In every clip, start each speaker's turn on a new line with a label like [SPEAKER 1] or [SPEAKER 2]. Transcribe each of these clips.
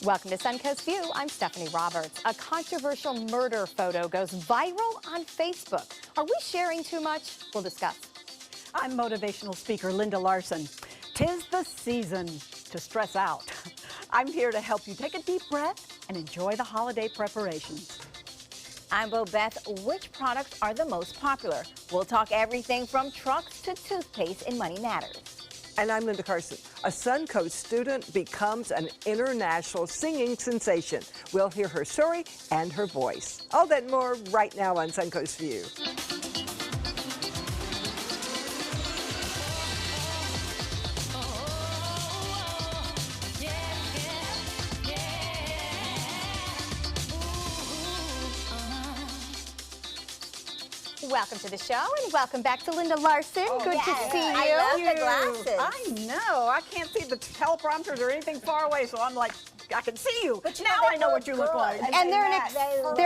[SPEAKER 1] Welcome to Suncoast View. I'm Stephanie Roberts. A controversial murder photo goes viral on Facebook. Are we sharing too much? We'll discuss.
[SPEAKER 2] I'm motivational speaker Linda Larson. 'Tis the season to stress out. I'm here to help you take a deep breath and enjoy the holiday preparations.
[SPEAKER 3] I'm Beth. Which products are the most popular? We'll talk everything from trucks to toothpaste in Money Matters.
[SPEAKER 4] And I'm Linda Carson. A Suncoast student becomes an international singing sensation. We'll hear her story and her voice. All that and more right now on Suncoast View.
[SPEAKER 1] Welcome to the show and welcome back to Linda Larson. Good to see you.
[SPEAKER 3] I love the glasses.
[SPEAKER 2] I know. I can't see the teleprompters or anything far away, so I'm like, I can see you.
[SPEAKER 3] But
[SPEAKER 2] now I know what you look like.
[SPEAKER 1] And they're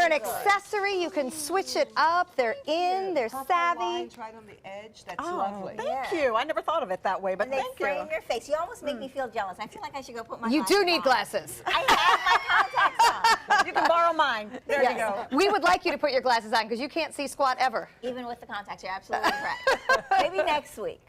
[SPEAKER 1] an accessory. You can switch it up. They're in. They're savvy.
[SPEAKER 4] Lines right on the edge. That's lovely.
[SPEAKER 2] Thank you. I never thought of it that way, but
[SPEAKER 3] And they
[SPEAKER 2] thank you.
[SPEAKER 3] frame your face. You almost make me feel jealous. I feel like I should go put my
[SPEAKER 1] You
[SPEAKER 3] glasses
[SPEAKER 1] do need
[SPEAKER 3] on.
[SPEAKER 1] glasses.
[SPEAKER 3] I have my contacts on.
[SPEAKER 2] You can borrow mine. There you go.
[SPEAKER 1] We would like you to put your glasses on because you can't see squat ever.
[SPEAKER 3] Even with the contacts, you're absolutely correct. Maybe next week.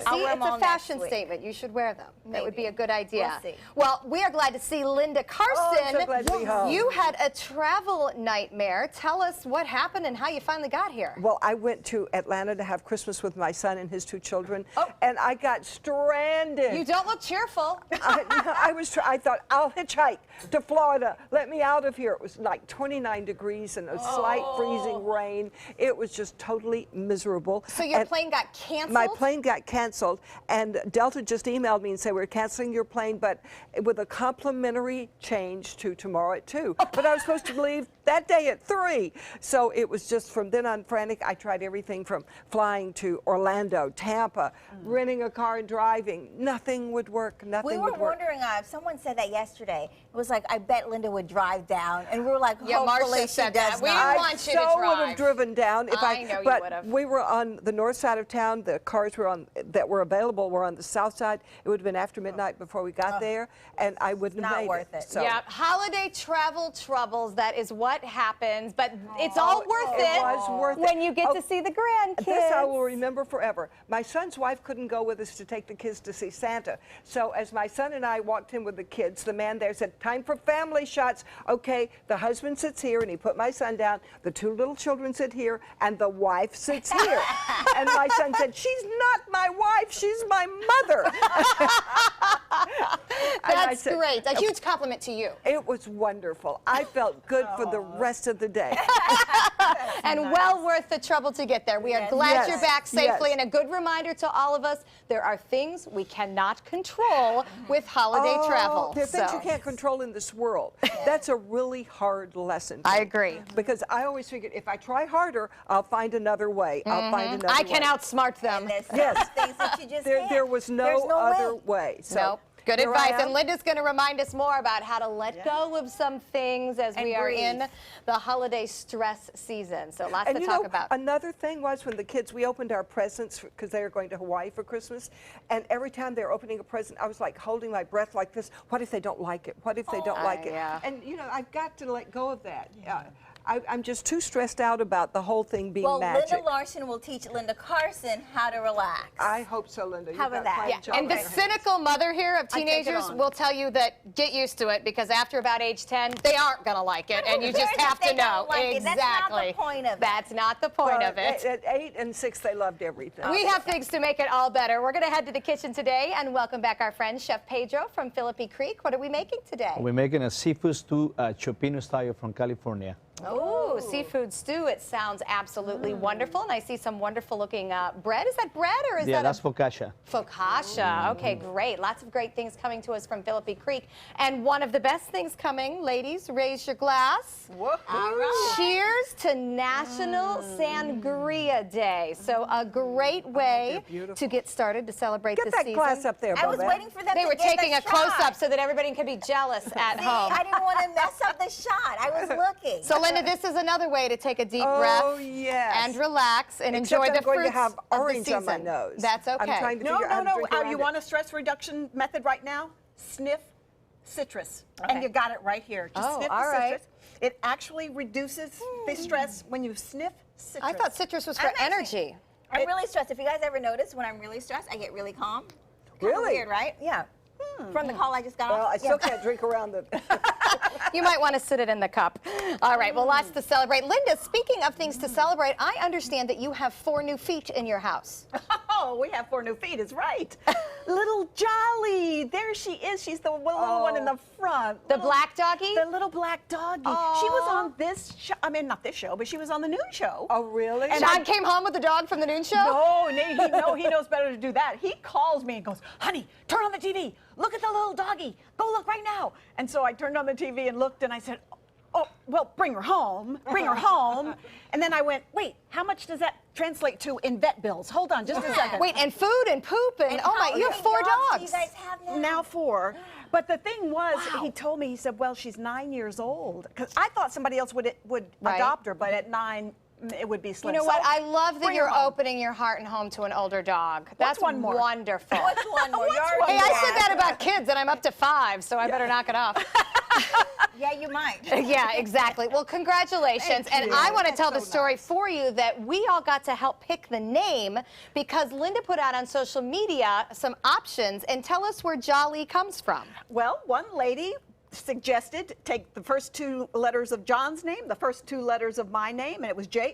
[SPEAKER 3] I'll
[SPEAKER 1] See,
[SPEAKER 3] wear
[SPEAKER 1] it's
[SPEAKER 3] them all
[SPEAKER 1] a fashion
[SPEAKER 3] next week.
[SPEAKER 1] statement. You should wear them. That would
[SPEAKER 3] Maybe.
[SPEAKER 1] be a good idea.
[SPEAKER 3] We'll see.
[SPEAKER 1] Well, we are glad to see Linda Carson.
[SPEAKER 4] I'm so glad to be home.
[SPEAKER 1] You had a travel nightmare. Tell us what happened and how you finally got here.
[SPEAKER 4] Well, I went to Atlanta to have Christmas with my son and his two children, and I got stranded.
[SPEAKER 1] You don't look cheerful.
[SPEAKER 4] I thought, I'll hitchhike to Florida. Let me out of here. It was like 29 degrees and a slight freezing rain. It was just totally miserable.
[SPEAKER 1] So your
[SPEAKER 4] And
[SPEAKER 1] plane got canceled?
[SPEAKER 4] My plane got canceled, and Delta just emailed me and said, we're canceling your plane, but with a complimentary change to tomorrow at 2. But I was supposed to leave that day at 3. So it was just from then on frantic. I tried everything from flying to Orlando, Tampa, renting a car and driving. Nothing would work.
[SPEAKER 3] We
[SPEAKER 4] Nothing
[SPEAKER 3] were
[SPEAKER 4] would work.
[SPEAKER 3] wondering, someone said that yesterday. It was like, I bet Linda would drive down. And we were like,
[SPEAKER 1] Yeah,
[SPEAKER 3] hopefully
[SPEAKER 1] Marcia
[SPEAKER 3] she
[SPEAKER 1] said
[SPEAKER 3] does
[SPEAKER 1] that. We
[SPEAKER 3] not.
[SPEAKER 1] want you to
[SPEAKER 4] so would
[SPEAKER 1] drive.
[SPEAKER 4] have driven down if
[SPEAKER 1] I know you
[SPEAKER 4] but
[SPEAKER 1] would have.
[SPEAKER 4] we were on the north side of town. The cars were on that were available were on the south side. It would have been after midnight before we got there, and I wouldn't have
[SPEAKER 3] not
[SPEAKER 4] made
[SPEAKER 3] worth it.
[SPEAKER 4] So.
[SPEAKER 1] Yeah, holiday travel troubles, that is what happens, but it's all worth it.
[SPEAKER 4] It was worth it.
[SPEAKER 1] When you get to see the grandkids.
[SPEAKER 4] This I will remember forever. My son's wife couldn't go with us to take the kids to see Santa. So as my son and I walked in with the kids, the man there said, time for family shots. Okay, the husband sits here, and he put my son down. The two little children sit here, and the wife sits here. And my son said, she's not my wife, she's my mother.
[SPEAKER 1] That's great. A huge compliment to you.
[SPEAKER 4] It was wonderful. I felt good for the rest of the day.
[SPEAKER 1] And well worth the trouble to get there. We are glad
[SPEAKER 4] Yes.
[SPEAKER 1] you're back safely,
[SPEAKER 4] Yes.
[SPEAKER 1] and a good reminder to all of us, there are things we cannot control with holiday travel.
[SPEAKER 4] There are things
[SPEAKER 1] So,
[SPEAKER 4] you can't control in this world. That's a really hard lesson.
[SPEAKER 1] I agree.
[SPEAKER 4] Because I always figured if I try harder, I'll find another way. I'll find another way.
[SPEAKER 1] I can outsmart them.
[SPEAKER 3] And there's
[SPEAKER 4] Yes.
[SPEAKER 3] things that you just can't.
[SPEAKER 4] There was
[SPEAKER 3] There's
[SPEAKER 4] no other
[SPEAKER 3] way.
[SPEAKER 4] way. So
[SPEAKER 1] Nope. Good
[SPEAKER 4] here I
[SPEAKER 1] advice.
[SPEAKER 4] am.
[SPEAKER 1] And Linda's going to remind us more about how to let go of some things as
[SPEAKER 3] And
[SPEAKER 1] we are
[SPEAKER 3] breathe.
[SPEAKER 1] in the holiday stress season. So lots
[SPEAKER 4] And
[SPEAKER 1] to
[SPEAKER 4] you
[SPEAKER 1] talk
[SPEAKER 4] know,
[SPEAKER 1] about.
[SPEAKER 4] another thing was when the kids, we opened our presents because they were going to Hawaii for Christmas, and every time they were opening a present, I was like holding my breath like this. What if they don't like it? What if they don't like it?
[SPEAKER 1] yeah.
[SPEAKER 4] And you know, I've got to let go of that. I'm just too stressed out about the whole thing being
[SPEAKER 3] Well,
[SPEAKER 4] magic.
[SPEAKER 3] Linda Larson will teach Linda Carson how to relax.
[SPEAKER 4] I hope so, Linda.
[SPEAKER 3] How
[SPEAKER 4] You've
[SPEAKER 3] about
[SPEAKER 4] got
[SPEAKER 3] that?
[SPEAKER 4] quite a
[SPEAKER 1] Yeah,
[SPEAKER 4] job
[SPEAKER 1] and the
[SPEAKER 4] on your hands.
[SPEAKER 1] cynical mother here of
[SPEAKER 3] take it
[SPEAKER 1] teenagers
[SPEAKER 3] on.
[SPEAKER 1] will tell you that get used to it because after about age 10, they aren't going to like it, and you just
[SPEAKER 3] cares if
[SPEAKER 1] have
[SPEAKER 3] they
[SPEAKER 1] to know.
[SPEAKER 3] don't like it?
[SPEAKER 1] Exactly.
[SPEAKER 3] That's not the point of it.
[SPEAKER 1] That's not the point of it.
[SPEAKER 4] At 8 and 6, they loved everything.
[SPEAKER 1] We have things to make it all better. We're going to head to the kitchen today and welcome back our friend Chef Pedro from Philippi Creek. What are we making today?
[SPEAKER 5] We're making a seafood stew, Chopino style from California.
[SPEAKER 1] Oh, seafood stew. It sounds absolutely wonderful. And I see some wonderful looking bread. Is that bread or is
[SPEAKER 5] Yeah,
[SPEAKER 1] that
[SPEAKER 5] that's focaccia.
[SPEAKER 1] Focaccia. Okay, great. Lots of great things coming to us from Philippi Creek. And one of the best things coming, ladies, raise your glass.
[SPEAKER 3] All right.
[SPEAKER 1] Cheers to National Sangria Day. So a great way
[SPEAKER 4] beautiful.
[SPEAKER 1] to get started to celebrate
[SPEAKER 4] Get
[SPEAKER 1] the
[SPEAKER 4] that
[SPEAKER 1] season.
[SPEAKER 4] glass up there,
[SPEAKER 3] I was
[SPEAKER 4] Bobette.
[SPEAKER 3] waiting for them
[SPEAKER 1] They
[SPEAKER 3] to
[SPEAKER 1] were
[SPEAKER 3] give
[SPEAKER 1] taking a
[SPEAKER 3] shot.
[SPEAKER 1] close-up so that everybody can be jealous at
[SPEAKER 3] See,
[SPEAKER 1] home.
[SPEAKER 3] I didn't want to mess up the shot. I was looking.
[SPEAKER 1] So Linda, this is another way to take a deep
[SPEAKER 4] Oh,
[SPEAKER 1] breath
[SPEAKER 4] yes.
[SPEAKER 1] and relax and
[SPEAKER 4] Except
[SPEAKER 1] enjoy
[SPEAKER 4] I'm
[SPEAKER 1] the
[SPEAKER 4] going
[SPEAKER 1] fruits
[SPEAKER 4] to have
[SPEAKER 1] of the
[SPEAKER 4] orange on my
[SPEAKER 1] season.
[SPEAKER 4] nose.
[SPEAKER 1] That's okay.
[SPEAKER 4] I'm trying to
[SPEAKER 2] No,
[SPEAKER 4] figure out
[SPEAKER 2] no,
[SPEAKER 4] how to
[SPEAKER 2] no.
[SPEAKER 4] drink around
[SPEAKER 2] You
[SPEAKER 4] it.
[SPEAKER 2] want a stress reduction method right now? Sniff citrus,
[SPEAKER 3] Okay.
[SPEAKER 2] and you got it right here. Just
[SPEAKER 1] Oh,
[SPEAKER 2] sniff
[SPEAKER 1] all
[SPEAKER 2] the
[SPEAKER 1] right.
[SPEAKER 2] citrus. It actually reduces the stress when you sniff citrus.
[SPEAKER 1] I thought citrus was for
[SPEAKER 3] I'm actually-
[SPEAKER 1] energy.
[SPEAKER 3] I'm really stressed. If you guys ever notice, when I'm really stressed, I get really calm. Kinda
[SPEAKER 4] Really?
[SPEAKER 3] weird, right? Yeah. From the call I just got
[SPEAKER 4] Well,
[SPEAKER 3] off.
[SPEAKER 4] I still can't drink around the.
[SPEAKER 1] You might want to sit it in the cup. All right, well, lots to celebrate. Linda, speaking of things to celebrate, I understand that you have 4 new feet in your house.
[SPEAKER 2] Oh, we have 4 new feet, is right. Little Jolly, there she is. She's the little one in the front.
[SPEAKER 1] The black doggy?
[SPEAKER 2] The little black doggy. She was on this show, I mean, not this show, but she was on the noon show.
[SPEAKER 4] Oh, really?
[SPEAKER 2] And
[SPEAKER 1] John came home with the dog from the noon show?
[SPEAKER 2] No, he knows better to do that. He calls me and goes, honey, turn on the TV. Look at the little doggy. Go look right now. And so I turned on the TV and looked, and I said, oh, well, bring her home. Bring her home. And then I went, wait, how much does that translate to in vet bills? Hold on just a second.
[SPEAKER 1] Wait, and food and poop and, oh my,
[SPEAKER 3] how
[SPEAKER 1] you have
[SPEAKER 3] many
[SPEAKER 1] 4
[SPEAKER 3] do
[SPEAKER 1] dogs.
[SPEAKER 3] you guys have now?
[SPEAKER 2] Now 4. But the thing was, he told me, he said, well, she's 9 years old. Because I thought somebody else would
[SPEAKER 1] Right.
[SPEAKER 2] adopt her, but at 9, it would be slim.
[SPEAKER 1] You know what?
[SPEAKER 2] So
[SPEAKER 1] I love that
[SPEAKER 2] bring her
[SPEAKER 1] you're
[SPEAKER 2] home.
[SPEAKER 1] opening your heart and home to an older dog. That's
[SPEAKER 2] one more?
[SPEAKER 1] wonderful.
[SPEAKER 3] What's one more?
[SPEAKER 2] What's
[SPEAKER 3] You're
[SPEAKER 2] one
[SPEAKER 1] Hey,
[SPEAKER 3] already
[SPEAKER 1] I said
[SPEAKER 3] mad.
[SPEAKER 1] that about kids, and I'm up to 5, so I better knock it off.
[SPEAKER 3] Yeah, you might.
[SPEAKER 1] Yeah, exactly. Well, congratulations.
[SPEAKER 2] Thank
[SPEAKER 1] And
[SPEAKER 2] you.
[SPEAKER 1] I want to
[SPEAKER 2] That's
[SPEAKER 1] tell
[SPEAKER 2] so
[SPEAKER 1] the story
[SPEAKER 2] nice.
[SPEAKER 1] for you that we all got to help pick the name because Linda put out on social media some options, and tell us where Jolly comes from.
[SPEAKER 2] Well, one lady suggested take the first 2 letters of John's name, the first 2 letters of my name, and it was Joli,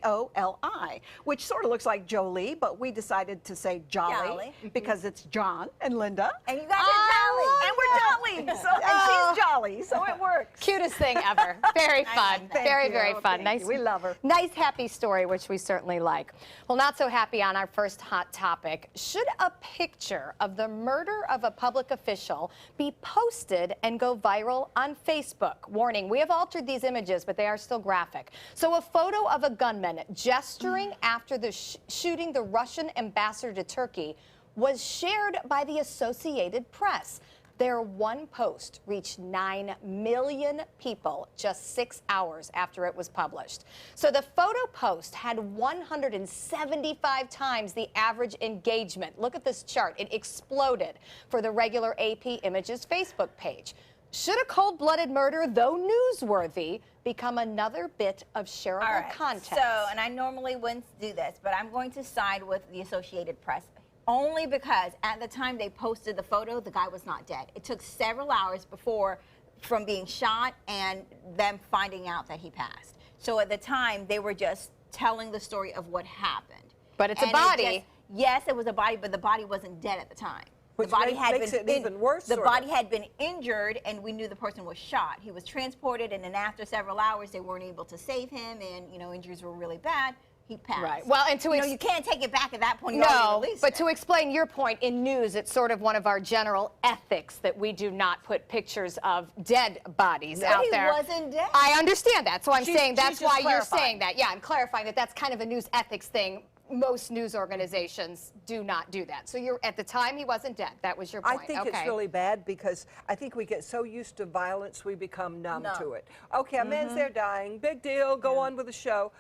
[SPEAKER 2] which sort of looks like Jolie, but we decided to say Jolly,
[SPEAKER 3] Jolly.
[SPEAKER 2] because it's John and Linda.
[SPEAKER 3] And you guys are jolly.
[SPEAKER 2] And we're Jolly, and she's Jolly, so it works.
[SPEAKER 1] Cutest thing ever. Very fun.
[SPEAKER 3] like that.
[SPEAKER 1] Very,
[SPEAKER 2] Thank you.
[SPEAKER 1] very fun.
[SPEAKER 2] Thank
[SPEAKER 1] Nice.
[SPEAKER 2] you. We love her.
[SPEAKER 1] Nice, happy story, which we certainly like. Well, not so happy on our first hot topic. Should a picture of the murder of a public official be posted and go viral on Facebook? Warning, we have altered these images, but they are still graphic. So a photo of a gunman gesturing after the shooting the Russian ambassador to Turkey was shared by the Associated Press. Their one post reached 9 million people just 6 hours after it was published. So the photo post had 175 times the average engagement. Look at this chart. It exploded for the regular AP Images Facebook page. Should a cold-blooded murder, though newsworthy, become another bit of shareable
[SPEAKER 3] All right.
[SPEAKER 1] content?
[SPEAKER 3] So, and I normally wouldn't do this, but I'm going to side with the Associated Press. Only because at the time they posted the photo, the guy was not dead. It took several hours before from being shot and them finding out that he passed. So at the time, they were just telling the story of what happened.
[SPEAKER 1] But it's a
[SPEAKER 3] And
[SPEAKER 1] body.
[SPEAKER 3] Yes, it was a body, but the body wasn't dead at the time.
[SPEAKER 4] Which
[SPEAKER 3] the body
[SPEAKER 4] makes it even worse,
[SPEAKER 3] The
[SPEAKER 4] sort of.
[SPEAKER 3] body had been injured, and we knew the person was shot. He was transported, and then after several hours, they weren't able to save him, and injuries were really bad. He passed.
[SPEAKER 1] Right. Well, and to
[SPEAKER 3] you can't take it back at that point. You already
[SPEAKER 1] No,
[SPEAKER 3] released
[SPEAKER 1] but
[SPEAKER 3] it.
[SPEAKER 1] to explain your point, in news, it's sort of one of our general ethics that we do not put pictures of dead bodies
[SPEAKER 3] But
[SPEAKER 1] out
[SPEAKER 3] he
[SPEAKER 1] there.
[SPEAKER 3] wasn't dead.
[SPEAKER 1] I understand that, so I'm
[SPEAKER 2] She's-
[SPEAKER 1] saying that's
[SPEAKER 2] she's just
[SPEAKER 1] why you're
[SPEAKER 2] clarifying.
[SPEAKER 1] saying that. Yeah, I'm clarifying that that's kind of a news ethics thing. Most news organizations do not do that. So you're at the time he wasn't dead. That was your
[SPEAKER 4] I
[SPEAKER 1] point.
[SPEAKER 4] think
[SPEAKER 1] okay.
[SPEAKER 4] it's really bad because I think we get so used to violence we become numb
[SPEAKER 3] Numb.
[SPEAKER 4] to it. Okay, a man's there dying, big deal, go on with the show.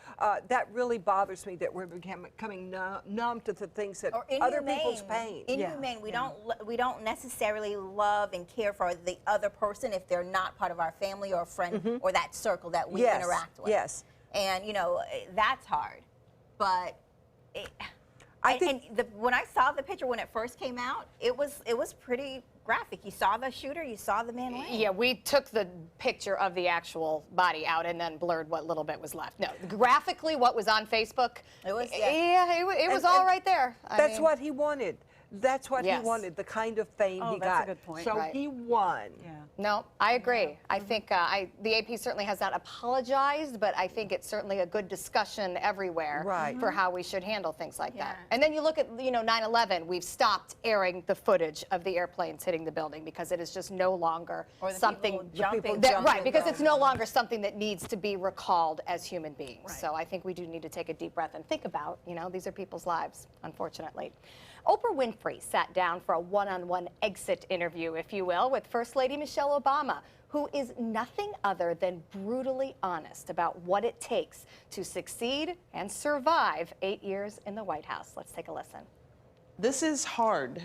[SPEAKER 4] That really bothers me that we're becoming numb to the things that
[SPEAKER 3] Or
[SPEAKER 4] other
[SPEAKER 3] inhumane.
[SPEAKER 4] people's pain.
[SPEAKER 3] Inhumane. We don't necessarily love and care for the other person if they're not part of our family or friend or that circle that we
[SPEAKER 4] Yes,
[SPEAKER 3] interact with.
[SPEAKER 4] yes.
[SPEAKER 3] And that's hard, but.
[SPEAKER 4] I think
[SPEAKER 3] When I saw the picture when it first came out, it was pretty graphic. You saw the shooter, you saw the man laying.
[SPEAKER 1] Yeah, we took the picture of the actual body out and then blurred what little bit was left. No, graphically, what was on Facebook,
[SPEAKER 3] It was-
[SPEAKER 1] it was
[SPEAKER 4] And-
[SPEAKER 1] all
[SPEAKER 4] and
[SPEAKER 1] right there. I
[SPEAKER 4] that's
[SPEAKER 1] mean,
[SPEAKER 4] what he wanted. That's what
[SPEAKER 1] Yes.
[SPEAKER 4] he wanted, the kind of fame
[SPEAKER 2] Oh,
[SPEAKER 4] he
[SPEAKER 2] that's a
[SPEAKER 4] got.
[SPEAKER 2] good point.
[SPEAKER 4] So
[SPEAKER 1] Right.
[SPEAKER 4] he won.
[SPEAKER 2] Yeah.
[SPEAKER 1] No, I agree. I think the AP certainly has not apologized, but I think it's certainly a good discussion everywhere
[SPEAKER 4] Right.
[SPEAKER 1] for how we should handle things like that.
[SPEAKER 3] Yeah.
[SPEAKER 1] And then you look at 9/11. We've stopped airing the footage of the airplanes hitting the building because it is just no longer
[SPEAKER 3] Or the
[SPEAKER 1] something
[SPEAKER 3] people jumping.
[SPEAKER 1] right, because it's no longer something that needs to be recalled as human beings.
[SPEAKER 2] Right.
[SPEAKER 1] So I think we do need to take a deep breath and think about, these are people's lives, unfortunately. Oprah Winfrey sat down for a one-on-one exit interview, if you will, with First Lady Michelle Obama, who is nothing other than brutally honest about what it takes to succeed and survive 8 years in the White House. Let's take a listen.
[SPEAKER 6] This is hard.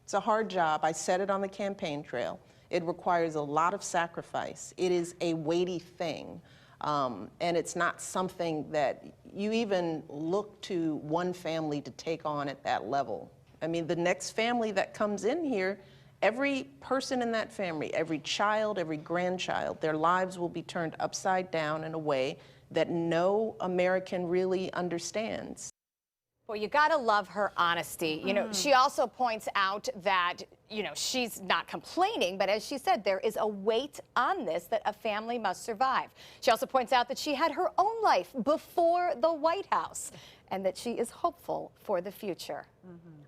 [SPEAKER 6] It's a hard job. I said it on the campaign trail. It requires a lot of sacrifice. It is a weighty thing. And it's not something that you even look to one family to take on at that level. I mean, the next family that comes in here, every person in that family, every child, every grandchild, their lives will be turned upside down in a way that no American really understands.
[SPEAKER 1] Well, you got to love her honesty. You know, she also points out that, you know, she's not complaining, but as she said, there is a weight on this that a family must survive. She also points out that she had her own life before the White House and that she is hopeful for the future.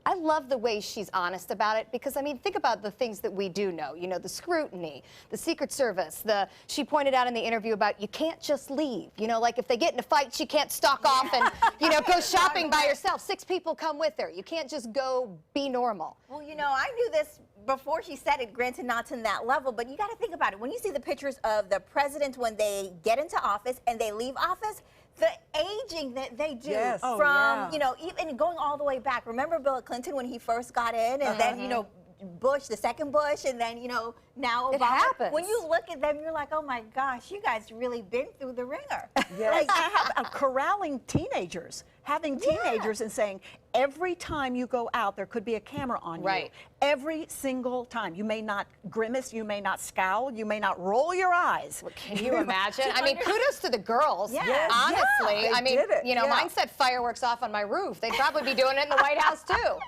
[SPEAKER 1] I love the way she's honest about it because, I mean, think about the things that we do know. You know, the scrutiny, the Secret Service, she pointed out in the interview about you can't just leave. You know, like if they get in a fight, she can't stalk off and, you know, go shopping by herself. 6 people come with her. You can't just go be normal.
[SPEAKER 3] Well, you know, I knew this before she said it, granted not to that level, but you got to think about it. When you see the pictures of the president when they get into office and they leave office, the aging that they do from, you know, even going all the way back. Remember Bill Clinton when he first got in and then, you know, Bush, the second Bush, and then, you know, now Obama.
[SPEAKER 1] It happens.
[SPEAKER 3] When you look at them, you're like, oh my gosh, you guys really been through the ringer.
[SPEAKER 2] Like corralling teenagers, having teenagers and saying, every time you go out, there could be a camera on you. Every single time. You may not grimace, you may not scowl, you may not roll your eyes.
[SPEAKER 1] Well, can you imagine? I mean, kudos to the girls, honestly. I mean, you know, mine set fireworks off on my roof. They'd probably be doing it in the White House, too.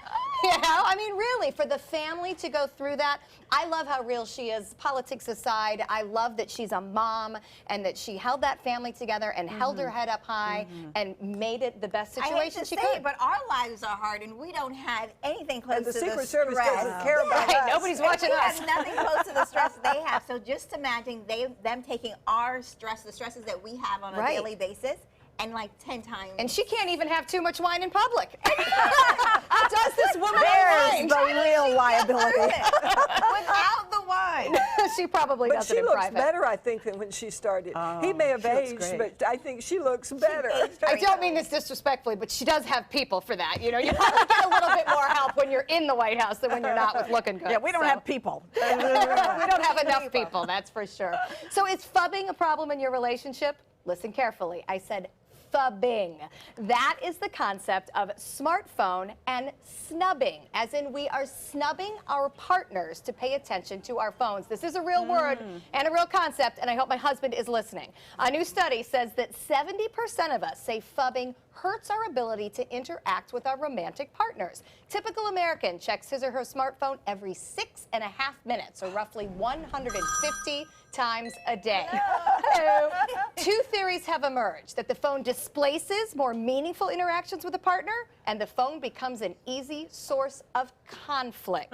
[SPEAKER 1] You know, I mean, really, for the family to go through that, I love how real she is. Politics aside, I love that she's a mom and that she held that family together and held her head up high and made it the best situation she could.
[SPEAKER 3] But our lives are hard and we don't have anything close to the
[SPEAKER 4] Secret Service doesn't care about us.
[SPEAKER 1] Nobody's watching us.
[SPEAKER 3] We have nothing close to the stress they have. So just imagine them taking our stress, the stresses that we have on a daily basis, and like 10 times.
[SPEAKER 1] And she can't even have too much wine in public. How does this woman
[SPEAKER 2] There's the real liability.
[SPEAKER 3] Without the wine.
[SPEAKER 1] She probably
[SPEAKER 4] But
[SPEAKER 1] does it
[SPEAKER 4] she
[SPEAKER 1] in
[SPEAKER 4] looks
[SPEAKER 1] private.
[SPEAKER 4] better, I think, than when she started. He may have aged, but I think she looks better.
[SPEAKER 1] I don't mean this disrespectfully, but she does have people for that. You know, you probably get a little bit more help when you're in the White House than when you're not with looking good.
[SPEAKER 2] Yeah, we don't have people.
[SPEAKER 1] We don't have enough people, that's for sure. So is fubbing a problem in your relationship? Listen carefully. I said fubbing. That is the concept of smartphone and snubbing, as in we are snubbing our partners to pay attention to our phones. This is a real word and a real concept, and I hope my husband is listening. A new study says that 70% of us say fubbing hurts our ability to interact with our romantic partners. Typical American checks his or her smartphone every 6.5 minutes, or roughly 150 times a day. Hello. 2 theories have emerged: that the phone displaces more meaningful interactions with a partner, and the phone becomes an easy source of conflict.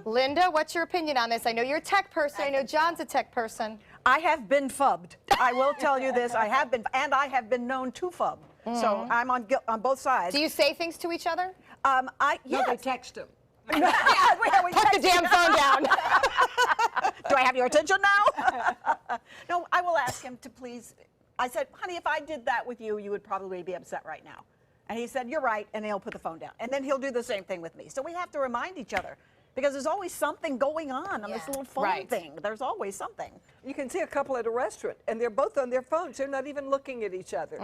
[SPEAKER 1] Linda, what's your opinion on this? I know you're a tech person. I know John's a tech person.
[SPEAKER 2] I have been fubbed. I will tell you this. I have been, and I have been known to fub. So I'm on both sides.
[SPEAKER 1] Do you say things to each other?
[SPEAKER 4] No, they text them.
[SPEAKER 2] We
[SPEAKER 1] Put the damn phone down.
[SPEAKER 2] Do I have your attention now? No, I will ask him to please. I said, honey, if I did that with you, you would probably be upset right now. And he said, you're right, and he'll put the phone down. And then he'll do the same thing with me. So we have to remind each other, because there's always something going on this little phone thing. There's always something.
[SPEAKER 4] You can see a couple at a restaurant, and they're both on their phones. They're not even looking at each other.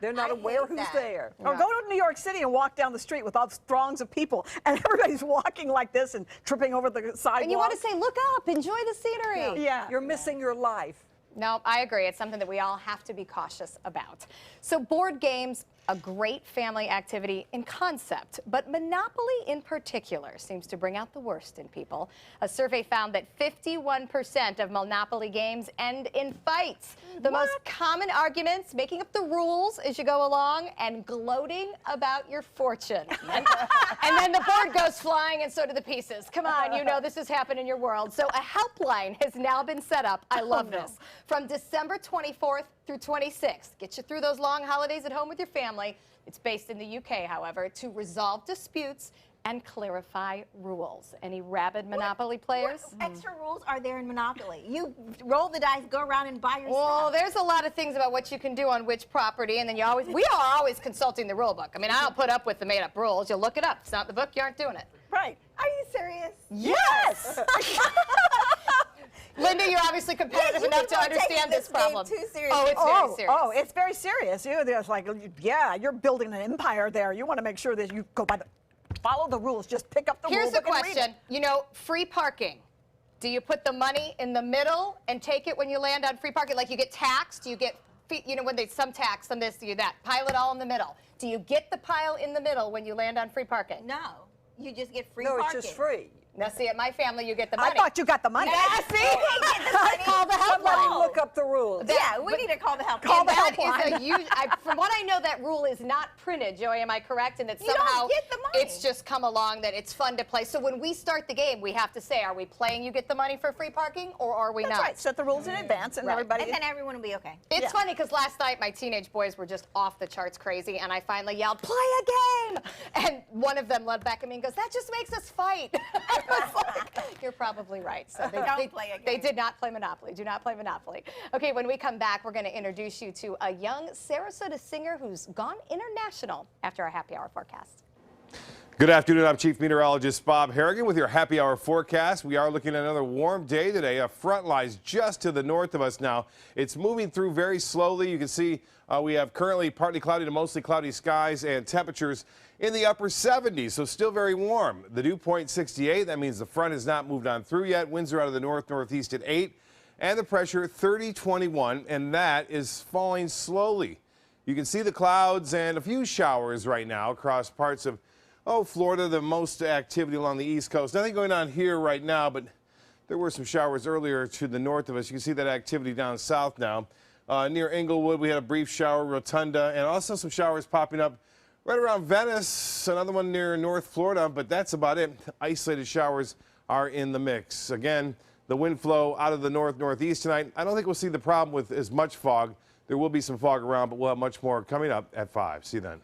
[SPEAKER 4] They're not aware who's there.
[SPEAKER 2] Or go to New York City and walk down the street with all throngs of people, and everybody's walking like this and tripping over the sidewalk.
[SPEAKER 1] And you want to say, look up, enjoy the scenery.
[SPEAKER 2] Yeah.
[SPEAKER 4] You're missing your life.
[SPEAKER 1] No, I agree. It's something that we all have to be cautious about. So board games, a great family activity in concept, but Monopoly in particular seems to bring out the worst in people. A survey found that 51% of Monopoly games end in fights. The most common arguments: making up the rules as you go along and gloating about your fortune. And then the board goes flying and so do the pieces. Come on, you know this has happened in your world. So a helpline has now been set up. I love this. From December 24th through 26th. Get you through those long holidays at home with your family. It's based in the UK, however, to resolve disputes and clarify rules. Any rabid Monopoly players?
[SPEAKER 3] What extra rules are there in Monopoly? You roll the dice, go around and buy your
[SPEAKER 1] Well,
[SPEAKER 3] stuff.
[SPEAKER 1] there's a lot of things about what you can do on which property, and then we are always consulting the rule book. I mean, I don't put up with the made-up rules. You look it up. It's not in the book, you aren't doing it.
[SPEAKER 2] Right.
[SPEAKER 3] Are you serious?
[SPEAKER 1] Yes! Linda, you're obviously competitive
[SPEAKER 3] you
[SPEAKER 1] enough
[SPEAKER 3] people
[SPEAKER 1] to
[SPEAKER 3] are taking
[SPEAKER 1] understand this
[SPEAKER 3] this game
[SPEAKER 1] problem.
[SPEAKER 3] too seriously.
[SPEAKER 1] Oh, it's very serious.
[SPEAKER 2] Oh, it's very serious. There's like, yeah, you're building an empire there. You want to make sure that you go by follow the rules. Just pick up the
[SPEAKER 1] Here's
[SPEAKER 2] rule
[SPEAKER 1] the
[SPEAKER 2] book and read
[SPEAKER 1] question.
[SPEAKER 2] it.
[SPEAKER 1] You know, free parking. Do you put the money in the middle and take it when you land on free parking? Like you get taxed, you get, you know, when they some tax, some this, you that. Pile it all in the middle. Do you get the pile in the middle when you land on free parking?
[SPEAKER 3] No, you just get free
[SPEAKER 4] No,
[SPEAKER 3] parking.
[SPEAKER 4] it's just free.
[SPEAKER 1] Now, see, at my family, you get the money.
[SPEAKER 2] I thought you got the money.
[SPEAKER 1] Yeah, see?
[SPEAKER 3] I
[SPEAKER 1] Call the
[SPEAKER 4] Somebody
[SPEAKER 1] helpline.
[SPEAKER 4] look up the rules.
[SPEAKER 3] Yeah, we need to call the help.
[SPEAKER 2] Call the
[SPEAKER 1] That
[SPEAKER 2] helpline.
[SPEAKER 1] is a huge, from what I know, that rule is not printed, Joey, am I correct? And that
[SPEAKER 3] You don't
[SPEAKER 1] somehow
[SPEAKER 3] get the money.
[SPEAKER 1] it's just come along that it's fun to play. So when we start the game, we have to say, are we playing you get the money for free parking or are we
[SPEAKER 2] That's
[SPEAKER 1] not?
[SPEAKER 2] right. Set the rules in advance, and
[SPEAKER 1] Right.
[SPEAKER 2] everybody.
[SPEAKER 3] And then everyone will be okay.
[SPEAKER 1] It's
[SPEAKER 2] Yeah.
[SPEAKER 1] funny because last night my teenage boys were just off the charts crazy, and I finally yelled, "Play a game!" And one of them led back at me and goes, "That just makes us fight." I was like, "You're probably right." So
[SPEAKER 3] Don't play a game.
[SPEAKER 1] They did not play Monopoly. Do not play Monopoly. Okay, when we come back, we're going to introduce you to a young Sarasota singer who's gone international after our happy hour forecast.
[SPEAKER 7] Good afternoon. I'm Chief Meteorologist Bob Harrigan with your happy hour forecast. We are looking at another warm day today. A front lies just to the north of us now. It's moving through very slowly. You can see we have currently partly cloudy to mostly cloudy skies and temperatures in the upper 70s, so still very warm. The dew point 68. That means the front has not moved on through yet. Winds are out of the northeast at 8. And the pressure 30-21, and that is falling slowly. You can see the clouds and a few showers right now across parts of Florida, the most activity along the East Coast. Nothing going on here right now, but there were some showers earlier to the north of us. You can see that activity down south now. Near Inglewood, we had a brief shower, Rotunda, and also some showers popping up right around Venice, another one near North Florida, but that's about it. Isolated showers are in the mix. Again, the wind flow out of the northeast tonight. I don't think we'll see the problem with as much fog. There will be some fog around, but we'll have much more coming up at 5. See you then.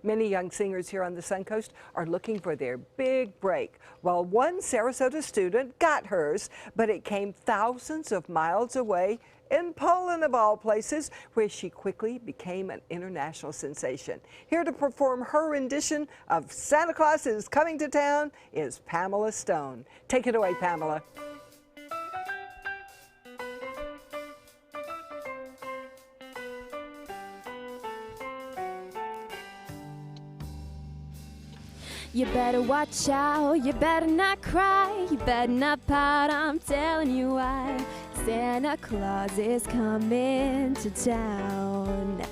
[SPEAKER 4] Many young singers here on the Suncoast are looking for their big break. Well, one Sarasota student got hers, but it came thousands of miles away in Poland, of all places, where she quickly became an international sensation. Here to perform her rendition of Santa Claus is Coming to Town is Pamela Stone. Take it away, Pamela.
[SPEAKER 8] You better watch out, you better not cry, you better not pout, I'm telling you why. Santa Claus is coming to town.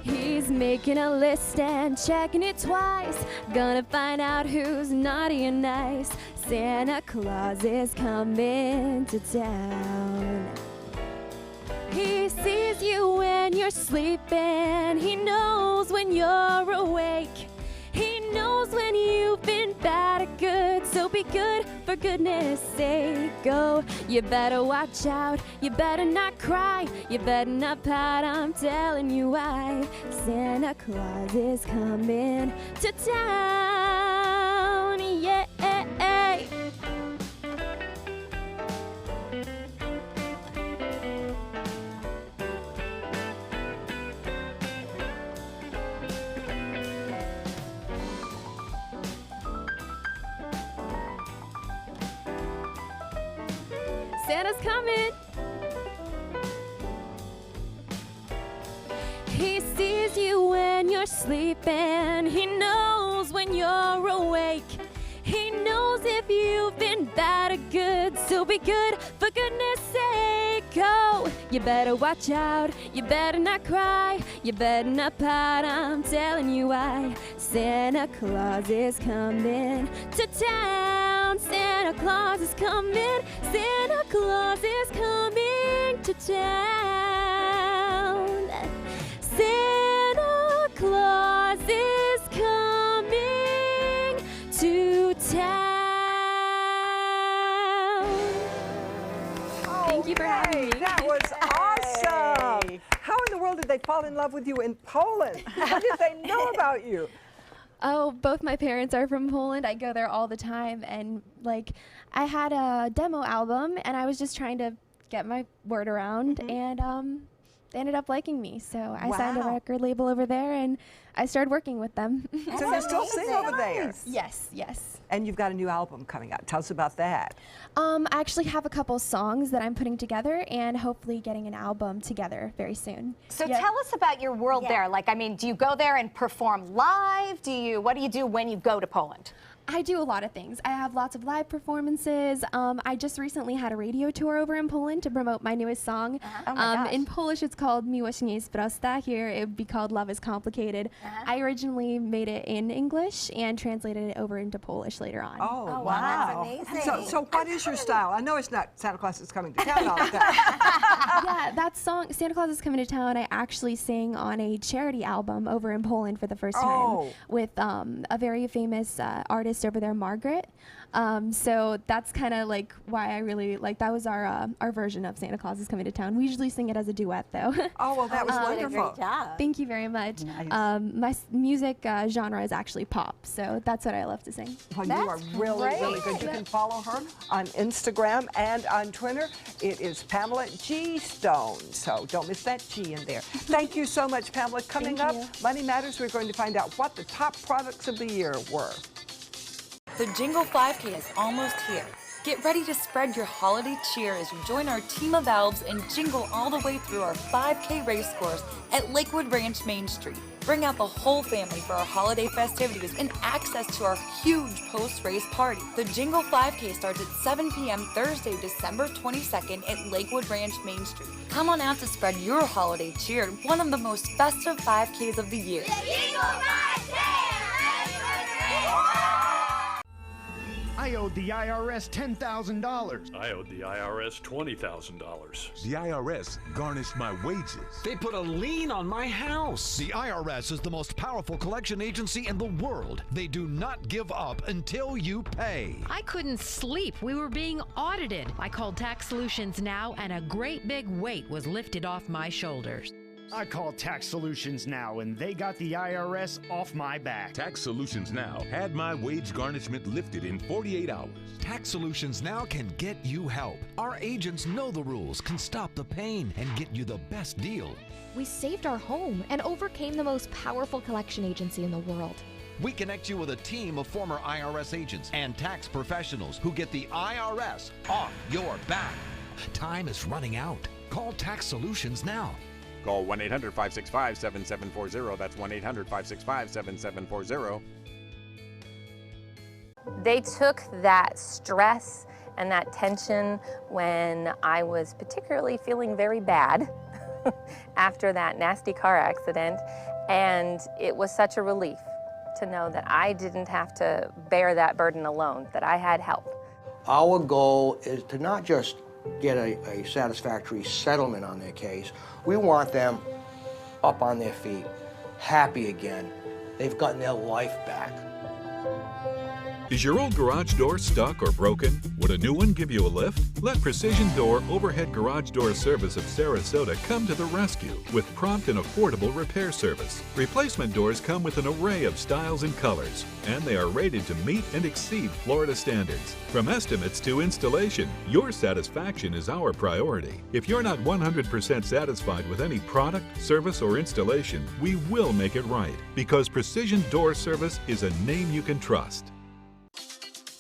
[SPEAKER 8] He's making a list and checking it twice, gonna find out who's naughty and nice. Santa Claus is coming to town. He sees you when you're sleeping, he knows when you're awake. He knows when you've been bad or good, so be good for goodness sake. Oh, you better watch out, you better not cry, you better not pout, I'm telling you why. Santa Claus is coming to town, yeah. Santa's coming. He sees you when you're sleeping. He knows when you're awake. He knows if you've been bad or good, so be good for goodness sake. Oh, you better watch out, you better not cry, you better not pout, I'm telling you why. Santa Claus is coming to town. Santa Claus is coming. Santa Claus is coming to town. Santa Claus is coming to town. Thank you for having me.
[SPEAKER 4] That was awesome. How in the world did they fall in love with you in Poland? How did they know about you?
[SPEAKER 8] Oh, both my parents are from Poland. I go there all the time, and like I had a demo album and I was just trying to get my word around, and they ended up liking me. So I signed a
[SPEAKER 4] Wow.
[SPEAKER 8] record label over there, and I started working with them.
[SPEAKER 4] So you still sing over there.
[SPEAKER 8] Yes, yes.
[SPEAKER 4] And you've got a new album coming out. Tell us about that.
[SPEAKER 8] I actually have a couple songs that I'm putting together and hopefully getting an album together very soon.
[SPEAKER 1] So
[SPEAKER 8] Yep.
[SPEAKER 1] tell us about your world there. Like, I mean, do you go there and perform live? What do you do when you go to Poland?
[SPEAKER 8] I do a lot of things. I have lots of live performances. I just recently had a radio tour over in Poland to promote my newest song.
[SPEAKER 1] Oh my gosh.
[SPEAKER 8] In Polish, it's called Miłość nie jest prosta. Here, it would be called Love is Complicated. I originally made it in English and translated it over into Polish later on.
[SPEAKER 4] Oh,
[SPEAKER 3] wow,
[SPEAKER 4] wow.
[SPEAKER 3] that's amazing.
[SPEAKER 4] So what is your style? I know it's not Santa Claus is Coming to Town all the time.
[SPEAKER 8] Yeah, that song, Santa Claus is Coming to Town, I actually sang on a charity album over in Poland for the first time with a very famous artist over there, Margaret. So that's kind of like why I really like, that was our version of Santa Claus is Coming to Town. We usually sing it as a duet though.
[SPEAKER 4] Oh, well, that was
[SPEAKER 3] You did a
[SPEAKER 4] wonderful.
[SPEAKER 3] great job.
[SPEAKER 8] Thank you very much.
[SPEAKER 4] Nice.
[SPEAKER 8] My music genre is actually pop, so that's what I love to sing.
[SPEAKER 4] Well, you are really, really good. You can follow her on Instagram and on Twitter. It is Pamela G. Stone. So don't miss that G in there. Thank you so much, Pamela. Coming
[SPEAKER 8] Thank
[SPEAKER 4] up,
[SPEAKER 8] you.
[SPEAKER 4] Money Matters, we're going to find out what the top products of the year were.
[SPEAKER 9] The Jingle 5K is almost here. Get ready to spread your holiday cheer as you join our team of elves and jingle all the way through our 5K race course at Lakewood Ranch Main Street. Bring out the whole family for our holiday festivities and access to our huge post-race party. The Jingle 5K starts at 7 p.m. Thursday, December 22nd at Lakewood Ranch Main Street. Come on out to spread your holiday cheer at one of the most festive 5Ks of the year.
[SPEAKER 10] I owed the IRS $10,000.
[SPEAKER 11] I owed the IRS $20,000.
[SPEAKER 12] The IRS garnished my wages.
[SPEAKER 10] They put a lien on my house. The IRS is the most powerful collection agency in the world. They do not give up until you pay.
[SPEAKER 13] I couldn't sleep. We were being audited. I called Tax Solutions Now, and a great big weight was lifted off my shoulders.
[SPEAKER 10] I called Tax Solutions Now, and they got the IRS off my back.
[SPEAKER 12] Tax Solutions Now had my wage garnishment lifted in 48 hours.
[SPEAKER 14] Tax Solutions Now can get you help. Our agents know the rules, can stop the pain, and get you the best deal.
[SPEAKER 15] We saved our home and overcame the most powerful collection agency in the world.
[SPEAKER 14] We connect you with a team of former IRS agents and tax professionals who get the IRS off your back. Time is running out. Call Tax Solutions now.
[SPEAKER 16] Call 1-800-565-7740. That's 1-800-565-7740.
[SPEAKER 17] They took that stress and that tension when I was particularly feeling very bad after that nasty car accident, and it was such a relief to know that I didn't have to bear that burden alone, that I had help.
[SPEAKER 18] Our goal is to not just get a satisfactory settlement on their case. We want them up on their feet, happy again. They've gotten their life back.
[SPEAKER 19] Is your old garage door stuck or broken? Would a new one give you a lift? Let Precision Door Overhead Garage Door Service of Sarasota come to the rescue with prompt and affordable repair service. Replacement doors come with an array of styles and colors, and they are rated to meet and exceed Florida standards. From estimates to installation, your satisfaction is our priority. If you're not 100% satisfied with any product, service, or installation, we will make it right, because Precision Door Service is a name you can trust.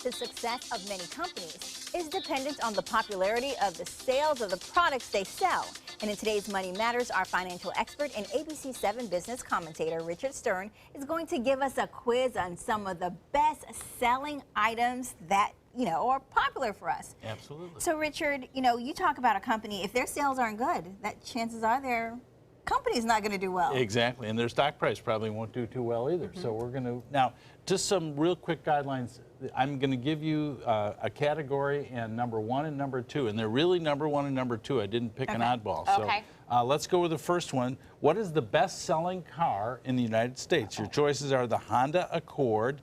[SPEAKER 3] The success of many companies is dependent on the popularity of the sales of the products they sell. And in today's Money Matters, our financial expert and ABC 7 business commentator, Richard Stern, is going to give us a quiz on some of the best-selling items that, are popular for us.
[SPEAKER 20] Absolutely.
[SPEAKER 3] So, Richard, you talk about a company, if their sales aren't good, that chances are their company's not going to do well.
[SPEAKER 20] Exactly, and their stock price probably won't do too well either. So we're going to, now, just some real quick guidelines. I'm going to give you a category and number 1 and number 2, and they're really number 1 and number 2. I didn't pick an oddball.
[SPEAKER 1] Okay.
[SPEAKER 20] So let's go with the first one. What is the best-selling car in the United States? Your choices are the Honda Accord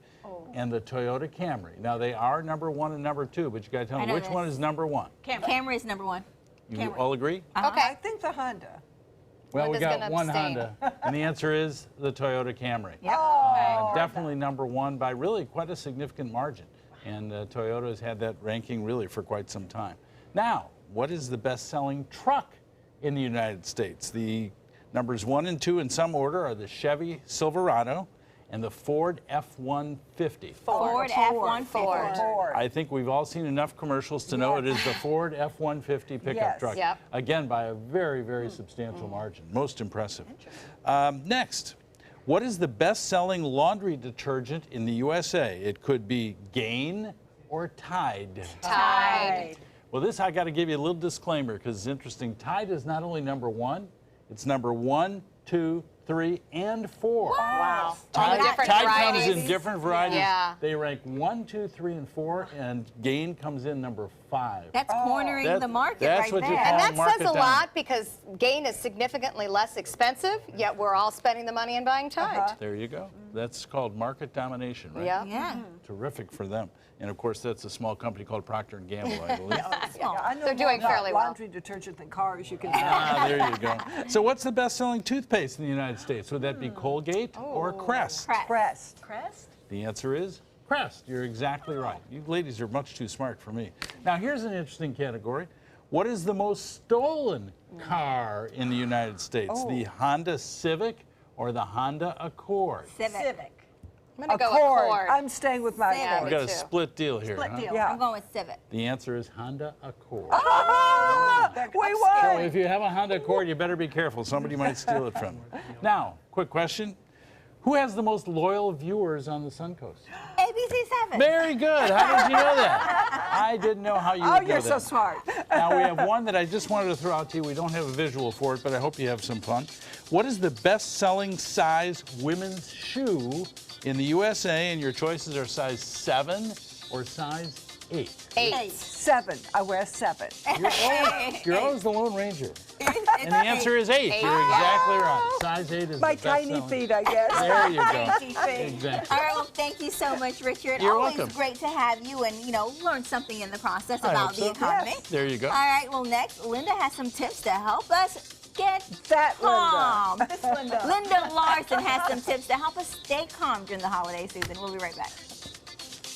[SPEAKER 20] and the Toyota Camry. Now, they are number 1 and number 2, but you got to tell me which one is number 1.
[SPEAKER 3] Camry is number 1.
[SPEAKER 20] You all agree?
[SPEAKER 4] Okay. I think the Honda.
[SPEAKER 20] Well, we got one Honda, and the answer is the Toyota Camry. Yep. Definitely number 1 by really quite a significant margin. And Toyota has had that ranking really for quite some time. Now, what is the best-selling truck in the United States. The numbers 1 and 2 in some order are the Chevy Silverado and the Ford F-150.
[SPEAKER 3] Ford F-150.
[SPEAKER 2] Ford.
[SPEAKER 20] I think we've all seen enough commercials to know it is the Ford F-150 pickup
[SPEAKER 2] Yes.
[SPEAKER 20] truck.
[SPEAKER 1] Yep.
[SPEAKER 20] Again, by a very, very substantial margin. Most impressive. Next, what is the best-selling laundry detergent in the USA? It could be Gain or Tide.
[SPEAKER 1] Tide.
[SPEAKER 20] Well, this I got to give you a little disclaimer because it's interesting. Tide is not only number 1, it's number 1, 2, 3, and 4.
[SPEAKER 1] Wow.
[SPEAKER 20] Tide,
[SPEAKER 1] Different
[SPEAKER 20] Tide
[SPEAKER 1] varieties.
[SPEAKER 20] comes in different varieties.
[SPEAKER 1] Yeah.
[SPEAKER 20] They rank 1, 2, 3, and 4, and Gain comes in number 5.
[SPEAKER 3] That's cornering the market
[SPEAKER 20] that's
[SPEAKER 3] right
[SPEAKER 20] what
[SPEAKER 3] there.
[SPEAKER 20] you call
[SPEAKER 1] And that
[SPEAKER 20] market
[SPEAKER 1] says a
[SPEAKER 20] dominance.
[SPEAKER 1] lot because Gain is significantly less expensive, yet we're all spending the money and buying Tide.
[SPEAKER 20] There you go. That's called market domination, right?
[SPEAKER 1] Yeah.
[SPEAKER 3] Yeah.
[SPEAKER 20] Terrific for them. And of course, that's a small company called Procter & Gamble, I believe.
[SPEAKER 4] I know
[SPEAKER 1] They're doing
[SPEAKER 4] more
[SPEAKER 1] fairly
[SPEAKER 4] about
[SPEAKER 1] well.
[SPEAKER 4] laundry detergent than cars, you can
[SPEAKER 20] There you go. So what's the best-selling toothpaste in the United States? Would that be Colgate or Crest?
[SPEAKER 4] Crest.
[SPEAKER 20] The answer is Crest. You're exactly right. You ladies are much too smart for me. Now, here's an interesting category. What is the most stolen car in the United States? The Honda Civic or the Honda Accord?
[SPEAKER 3] Civic.
[SPEAKER 1] I'm going to go with Accord.
[SPEAKER 4] I'm staying with my
[SPEAKER 1] Yeah,
[SPEAKER 4] Accord.
[SPEAKER 20] We got a split deal here.
[SPEAKER 3] Split
[SPEAKER 20] huh?
[SPEAKER 3] deal.
[SPEAKER 4] Yeah.
[SPEAKER 3] I'm going with Civic.
[SPEAKER 20] The answer is Honda Accord.
[SPEAKER 4] We
[SPEAKER 20] So
[SPEAKER 4] won.
[SPEAKER 20] if you have a Honda Accord, you better be careful. Somebody might steal it from you. Now, quick question. Who has the most loyal viewers on the Suncoast?
[SPEAKER 3] ABC7.
[SPEAKER 20] Very good. How did you know that? I didn't know how you would
[SPEAKER 4] Oh,
[SPEAKER 20] know
[SPEAKER 4] you're
[SPEAKER 20] that.
[SPEAKER 4] so smart.
[SPEAKER 20] Now, we have one that I just wanted to throw out to you. We don't have a visual for it, but I hope you have some fun. What is the best-selling size women's shoe in the USA? And your choices are size 7 or size 8.
[SPEAKER 1] 8.
[SPEAKER 4] 7. I wear 7.
[SPEAKER 20] You're always the Lone Ranger. And the answer is 8. You're exactly right. Size 8 is
[SPEAKER 4] My
[SPEAKER 20] the
[SPEAKER 4] tiny
[SPEAKER 20] best-selling.
[SPEAKER 4] feet, I guess.
[SPEAKER 20] There you go.
[SPEAKER 3] Tiny feet.
[SPEAKER 20] Exactly.
[SPEAKER 3] All right, well, thank you so much, Richard.
[SPEAKER 20] You're
[SPEAKER 3] Always
[SPEAKER 20] welcome.
[SPEAKER 3] great to have you and, learn something in the process
[SPEAKER 20] I
[SPEAKER 3] about
[SPEAKER 20] hope
[SPEAKER 3] the
[SPEAKER 20] so.
[SPEAKER 3] economy.
[SPEAKER 4] Yes.
[SPEAKER 20] There you go.
[SPEAKER 3] All right, well, next, Linda has some tips to help us get
[SPEAKER 4] That
[SPEAKER 3] calm.
[SPEAKER 4] Linda.
[SPEAKER 2] This Linda.
[SPEAKER 3] Linda Larson has some tips to help us stay calm during the holiday season. We'll be right back.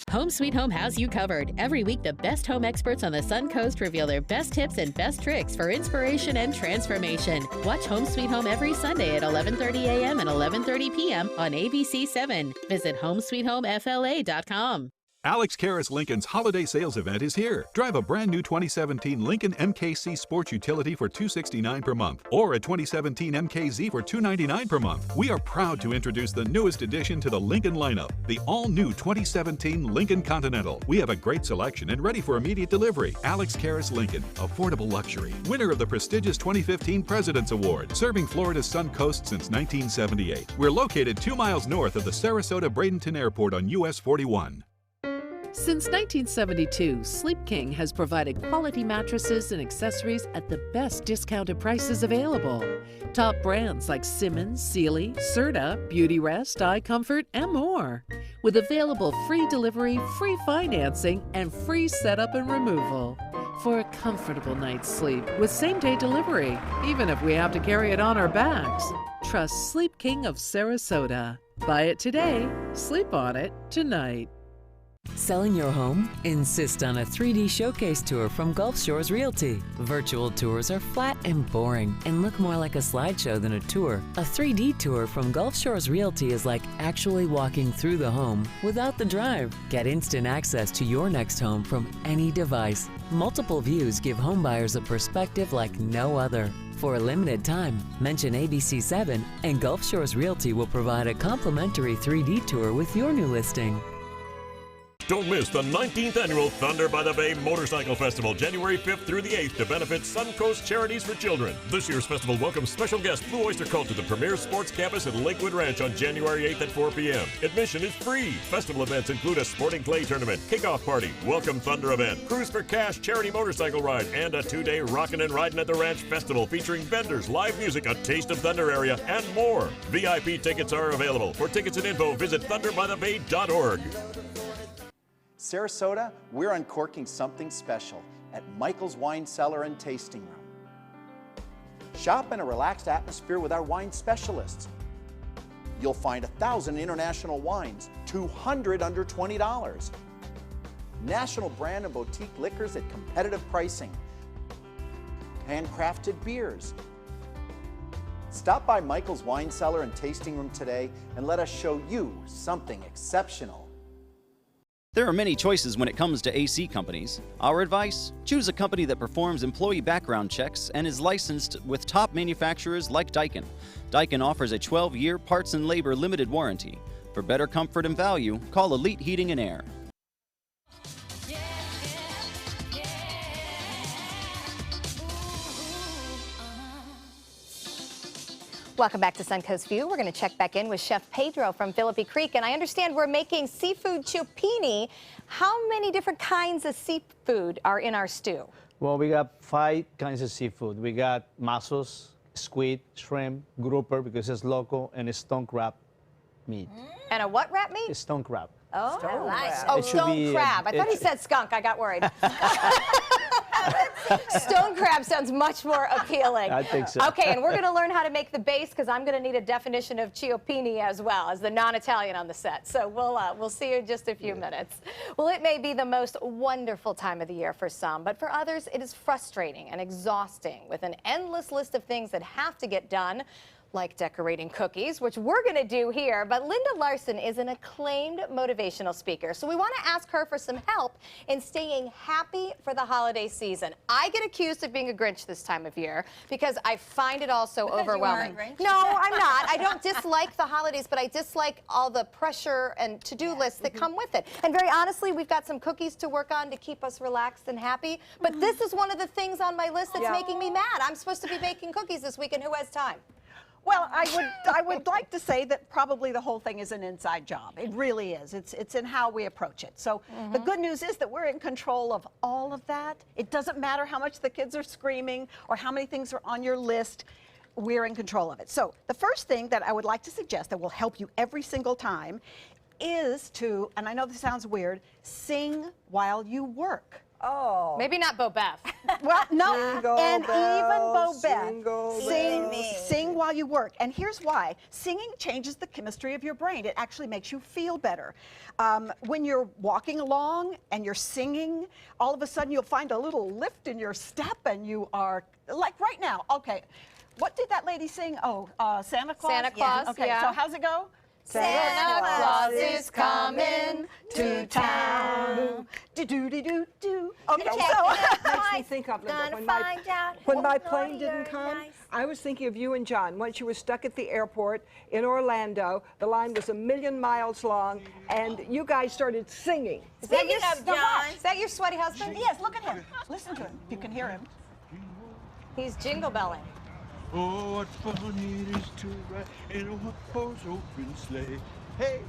[SPEAKER 16] Home Sweet Home has you covered. Every week, the best home experts on the Suncoast reveal their best tips and best tricks for inspiration and transformation. Watch Home Sweet Home every Sunday at 11:30 a.m. and 11:30 p.m. on ABC7. Visit HomeSweetHomeFLA.com.
[SPEAKER 19] Alex Karras Lincoln's holiday sales event is here. Drive a brand new 2017 Lincoln MKC Sports Utility for $269 per month, or a 2017 MKZ for $299 per month. We are proud to introduce the newest addition to the Lincoln lineup, the all-new 2017 Lincoln Continental. We have a great selection and ready for immediate delivery. Alex Karras Lincoln, affordable luxury, winner of the prestigious 2015 President's Award, serving Florida's Suncoast since 1978. We're located 2 miles north of the Sarasota-Bradenton Airport on US 41.
[SPEAKER 21] Since 1972, Sleep King has provided quality mattresses and accessories at the best discounted prices available. Top brands like Simmons, Sealy, Serta, Beautyrest, iComfort, and more. With available free delivery, free financing, and free setup and removal. For a comfortable night's sleep with same-day delivery, even if we have to carry it on our backs. Trust Sleep King of Sarasota. Buy it today, sleep on it tonight.
[SPEAKER 22] Selling your home? Insist on a 3D showcase tour from Gulf Shores Realty. Virtual tours are flat and boring and look more like a slideshow than a tour. A 3D tour from Gulf Shores Realty is like actually walking through the home without the drive. Get instant access to your next home from any device. Multiple views give homebuyers a perspective like no other. For a limited time, mention ABC7 and Gulf Shores Realty will provide a complimentary 3D tour with your new listing.
[SPEAKER 12] Don't miss the 19th annual Thunder by the Bay Motorcycle Festival, January 5th through the 8th, to benefit Suncoast Charities for Children. This year's festival welcomes special guest Blue Oyster Cult to the premier sports campus at Lakewood Ranch on January 8th at 4 p.m. Admission is free. Festival events include a sporting clay tournament, kickoff party, welcome Thunder event, Cruise for Cash charity motorcycle ride, and a 2-day Rockin' and Ridin' at the Ranch festival featuring vendors, live music, a taste of Thunder area, and more. VIP tickets are available. For tickets and info, visit thunderbythebay.org.
[SPEAKER 23] Sarasota, we're uncorking something special at Michael's Wine Cellar and Tasting Room. Shop in a relaxed atmosphere with our wine specialists. You'll find 1,000 international wines, 200 under $20. National brand and boutique liquors at competitive pricing. handcrafted beers. Stop by Michael's Wine Cellar and Tasting Room today and let us show you something exceptional.
[SPEAKER 5] There are many choices when it comes to AC companies. Our advice? Choose a company that performs employee background checks and is licensed with top manufacturers like Daikin. Daikin offers a 12-year parts and labor limited warranty. For better comfort and value, call Elite Heating and Air.
[SPEAKER 1] Welcome back to Suncoast View. We're going to check back in with Chef Pedro from Philippi Creek, and I understand we're making seafood ciocchini. How many different kinds of seafood are in our stew?
[SPEAKER 6] Well, we got 5 kinds of seafood. We got masos, squid, shrimp, grouper because it's local, and a stone crab meat.
[SPEAKER 1] And a what wrap meat?
[SPEAKER 6] A stone crab.
[SPEAKER 1] Oh,
[SPEAKER 6] Stone
[SPEAKER 1] nice.
[SPEAKER 6] crab.
[SPEAKER 1] Oh,
[SPEAKER 6] It should
[SPEAKER 1] stone
[SPEAKER 6] be,
[SPEAKER 1] crab. I thought he said skunk. I got worried. Stone crab sounds much more appealing.
[SPEAKER 6] I think so.
[SPEAKER 1] Okay, and we're going to learn how to make the base because I'm going to need a definition of ciocchini as well as the non-Italian on the set. So we'll see you in just a few minutes. Well, it may be the most wonderful time of the year for some, but for others it is frustrating and exhausting with an endless list of things that have to get done, like decorating cookies, which we're going to do here. But Linda Larson is an acclaimed motivational speaker, so we want to ask her for some help in staying happy for the holiday season. I get accused of being a Grinch this time of year because I find it all so overwhelming. No, I'm not. I don't dislike the holidays, but I dislike all the pressure and to-do lists that come with it. And very honestly, we've got some cookies to work on to keep us relaxed and happy, but this is one of the things on my list that's making me mad. I'm supposed to be baking cookies this weekend. Who has time?
[SPEAKER 2] Well, I would like to say that probably the whole thing is an inside job. It really is. It's in how we approach it. So the good news is that we're in control of all of that. It doesn't matter how much the kids are screaming or how many things are on your list. We're in control of it. So the first thing that I would like to suggest that will help you every single time is to, and I know this sounds weird, sing while you work.
[SPEAKER 4] Oh.
[SPEAKER 1] Maybe not Bo Beth.
[SPEAKER 2] Well, no,
[SPEAKER 4] Jingle
[SPEAKER 2] and
[SPEAKER 4] bells,
[SPEAKER 2] even Bo Beth.
[SPEAKER 4] jingle
[SPEAKER 2] Sing while you work. And here's why. Singing changes the chemistry of your brain. It actually makes you feel better. When you're walking along and you're singing, all of a sudden you'll find a little lift in your step and you are, like right now, okay. What did that lady sing? Oh, Santa Claus?
[SPEAKER 1] Santa Claus,
[SPEAKER 2] Okay,
[SPEAKER 1] yeah.
[SPEAKER 2] so how's it go?
[SPEAKER 1] Santa Claus is coming to town.
[SPEAKER 2] Do-do-do-do-do.
[SPEAKER 4] Okay,
[SPEAKER 2] Okay,
[SPEAKER 4] so
[SPEAKER 2] so
[SPEAKER 4] makes me think of Linda, when my plane didn't come, I was thinking of you and John. Once you were stuck at the airport in Orlando, the line was 1,000,000 miles long, and you guys started singing.
[SPEAKER 1] Speaking of John, is that your sweaty husband?
[SPEAKER 2] Yes, look at him. Listen to him. You can hear him.
[SPEAKER 1] He's jingle belling.
[SPEAKER 7] Oh, what fun it is to ride in a one-horse open sleigh. Hey!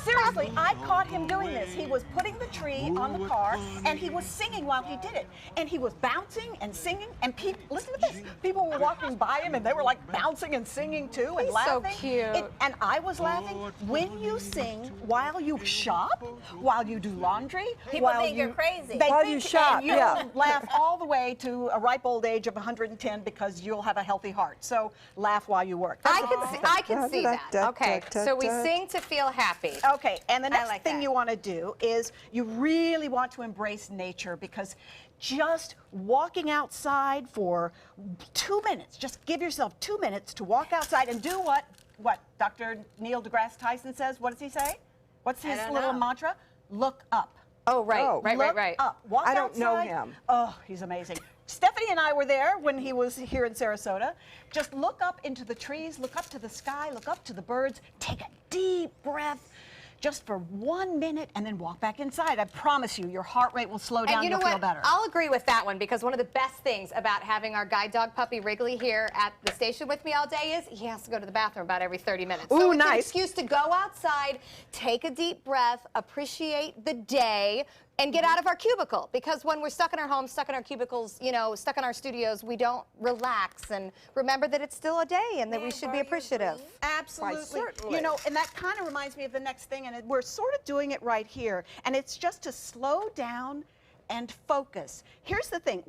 [SPEAKER 2] Seriously, I caught him doing this. He was putting the tree on the car, and he was singing while he did it. And he was bouncing and singing, and people, listen to this, people were walking by him, and they were like bouncing and singing too, and
[SPEAKER 1] He's
[SPEAKER 2] laughing.
[SPEAKER 1] so cute.
[SPEAKER 2] And I was laughing. When you sing while you shop, while you do laundry,
[SPEAKER 3] People
[SPEAKER 2] while
[SPEAKER 3] think you're crazy.
[SPEAKER 2] They
[SPEAKER 4] While
[SPEAKER 2] think,
[SPEAKER 4] you shop,
[SPEAKER 2] and you'll
[SPEAKER 4] yeah.
[SPEAKER 2] laugh all the way to a ripe old age of 110 because you'll have a healthy heart. So laugh while you work. That's
[SPEAKER 1] I can see that. Okay, so we sing to feel happy.
[SPEAKER 2] Okay, and the next
[SPEAKER 1] like
[SPEAKER 2] thing
[SPEAKER 1] that.
[SPEAKER 2] you want to do is you really want to embrace nature because just walking outside for 2 minutes, just give yourself 2 minutes to walk outside and do what Dr. Neil deGrasse Tyson says. What does he say? What's his little mantra? Look up.
[SPEAKER 1] Oh, right, right.
[SPEAKER 2] Up. Walk
[SPEAKER 4] I don't know
[SPEAKER 2] outside.
[SPEAKER 4] him.
[SPEAKER 2] Oh, he's amazing. Stephanie and I were there when he was here in Sarasota. Just look up into the trees, look up to the sky, look up to the birds, take a deep breath just for 1 minute and then walk back inside. I promise you, your heart rate will slow down,
[SPEAKER 1] And you know
[SPEAKER 2] you'll feel
[SPEAKER 1] what?
[SPEAKER 2] better.
[SPEAKER 1] I'll agree with that one because one of the best things about having our guide dog puppy Wrigley here at the station with me all day is he has to go to the bathroom about every 30 minutes.
[SPEAKER 2] Ooh,
[SPEAKER 1] so it's an
[SPEAKER 2] nice.
[SPEAKER 1] excuse to go outside, take a deep breath, appreciate the day, and get out of our cubicle, because when we're stuck in our homes, stuck in our cubicles, you know, stuck in our studios, we don't relax and remember that it's still a day and that we should be appreciative.
[SPEAKER 2] Absolutely. You know, and that kind of reminds me of the next thing, and we're sort of doing it right here, and it's just to slow down and focus. Here's the thing.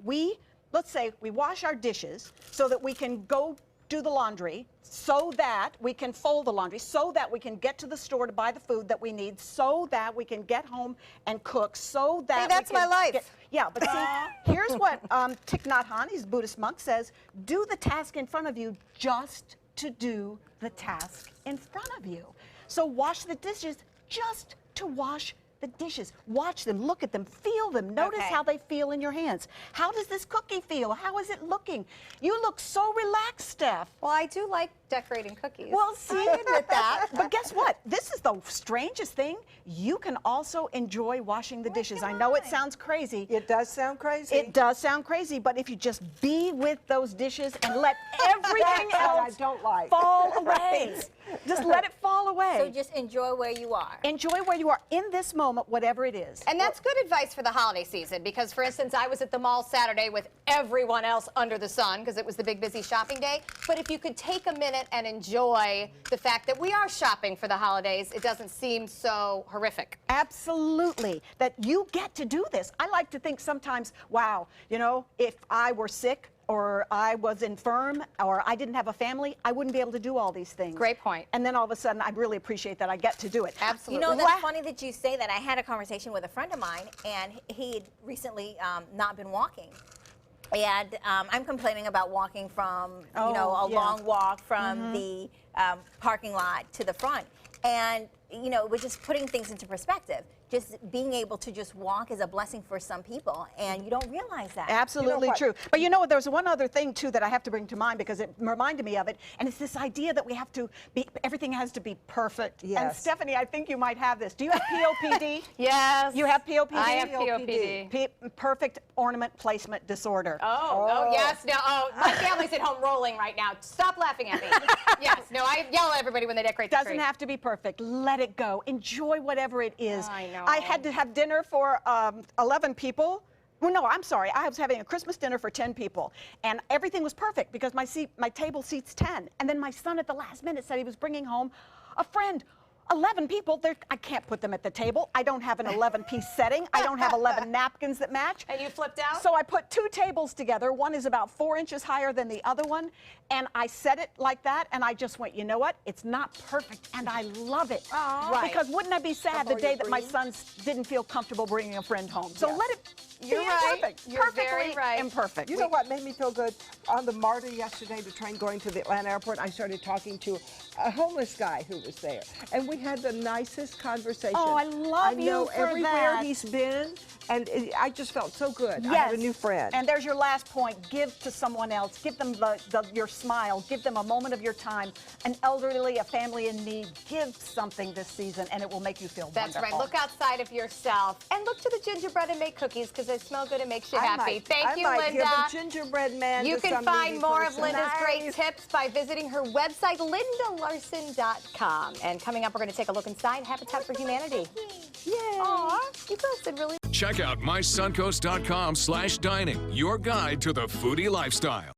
[SPEAKER 2] Let's say we wash our dishes so that we can go do the laundry, so that we can fold the laundry, so that we can get to the store to buy the food that we need, so that we can get home and cook, so that
[SPEAKER 1] Hey, that's
[SPEAKER 2] we can
[SPEAKER 1] my life.
[SPEAKER 2] Yeah, but see, here's what Thich Nhat Hanh, he's a Buddhist monk, says: do the task in front of you just to do the task in front of you. So wash the dishes just to wash the dishes. Watch them, look at them, feel them. Notice how they feel in your hands. How does this cookie feel? How is it looking? You look so relaxed, Steph.
[SPEAKER 1] Well, I do like decorating cookies.
[SPEAKER 2] Well, see,
[SPEAKER 1] I admit that.
[SPEAKER 2] But guess what? This is the strangest thing. You can also enjoy washing the dishes. I know it sounds crazy.
[SPEAKER 4] It does sound crazy.
[SPEAKER 2] It does sound crazy, but if you just be with those dishes and let everything else fall away. Just let it fall away.
[SPEAKER 3] So just enjoy where you are.
[SPEAKER 2] Enjoy where you are in this moment, whatever it is.
[SPEAKER 1] And that's good advice for the holiday season because, for instance, I was at the mall Saturday with everyone else under the sun because it was the big busy shopping day. But if you could take a minute and enjoy the fact that we are shopping for the holidays, it doesn't seem so horrific.
[SPEAKER 2] Absolutely. That you get to do this. I like to think sometimes, wow, you know, if I were sick, or I was infirm, or I didn't have a family, I wouldn't be able to do all these things.
[SPEAKER 1] Great point.
[SPEAKER 2] And then all of a sudden, I really appreciate that I get to do it.
[SPEAKER 1] Absolutely.
[SPEAKER 3] You know, that's funny that you say that. I had a conversation with a friend of mine, and he had recently not been walking. And I'm complaining about walking from, you know, a long walk from the parking lot to the front. And, you know, we're just putting things into perspective. Just being able to just walk is a blessing for some people, and you don't realize that.
[SPEAKER 2] Absolutely true. But you know, there's one other thing, too, that I have to bring to mind because it reminded me of it, and it's this idea that we have to be, everything has to be perfect.
[SPEAKER 4] Yes.
[SPEAKER 2] And Stephanie, I think you might have this. Do you have POPD?
[SPEAKER 1] Yes.
[SPEAKER 2] You have POPD?
[SPEAKER 1] I have POPD.
[SPEAKER 2] Perfect ornament placement disorder.
[SPEAKER 1] Oh, yes. No, my family's at home rolling right now. Stop laughing at me. Yes, no, I yell at everybody when they decorate the tree.
[SPEAKER 2] Doesn't have to be perfect. Let it go. Enjoy whatever it is.
[SPEAKER 1] I know.
[SPEAKER 2] I had to have dinner for 11 people. Well, no, I'm sorry. I was having a Christmas dinner for 10 people, and everything was perfect because my table seats 10. And then my son at the last minute said he was bringing home a friend. 11 people, I can't put them at the table. I don't have an 11-piece setting. I don't have 11 napkins that match.
[SPEAKER 1] And you flipped out?
[SPEAKER 2] So I put 2 tables together. One is about 4 inches higher than the other one. And I set it like that, and I just went, you know what? It's not perfect, and I love it.
[SPEAKER 1] Right.
[SPEAKER 2] Because wouldn't I be sad the day that my son didn't feel comfortable bringing a friend home? So let it
[SPEAKER 1] You're
[SPEAKER 2] be
[SPEAKER 1] right.
[SPEAKER 2] imperfect.
[SPEAKER 1] You're
[SPEAKER 2] Perfectly
[SPEAKER 1] very right.
[SPEAKER 2] imperfect.
[SPEAKER 4] You know what made me feel good? On the MARTA yesterday, the train going to the Atlanta airport, I started talking to a homeless guy who was there. And we had the nicest conversation.
[SPEAKER 2] Oh, I love you
[SPEAKER 4] know
[SPEAKER 2] for
[SPEAKER 4] everywhere
[SPEAKER 2] that.
[SPEAKER 4] he's been, and I just felt so good.
[SPEAKER 2] Yes.
[SPEAKER 4] I have a new friend.
[SPEAKER 2] And there's your last point. Give to someone else. Give them your smile. Give them a moment of your time. An elderly, a family in need. Give something this season, and it will make you feel
[SPEAKER 1] That's
[SPEAKER 2] wonderful.
[SPEAKER 1] right. Look outside of yourself and look to the gingerbread and make cookies because they smell good and makes you happy. Thank you,
[SPEAKER 4] I might
[SPEAKER 1] Linda.
[SPEAKER 4] give a gingerbread man
[SPEAKER 1] You
[SPEAKER 4] to
[SPEAKER 1] can
[SPEAKER 4] some
[SPEAKER 1] find
[SPEAKER 4] needy
[SPEAKER 1] more
[SPEAKER 4] person.
[SPEAKER 1] of Linda's great tips by visiting her website, lindalarson.com. And coming up, we're going to take a look inside Habitat for Humanity. Yay! Aw, you girls did really.
[SPEAKER 8] Check out mysuncoast.com/dining, your guide to the foodie lifestyle.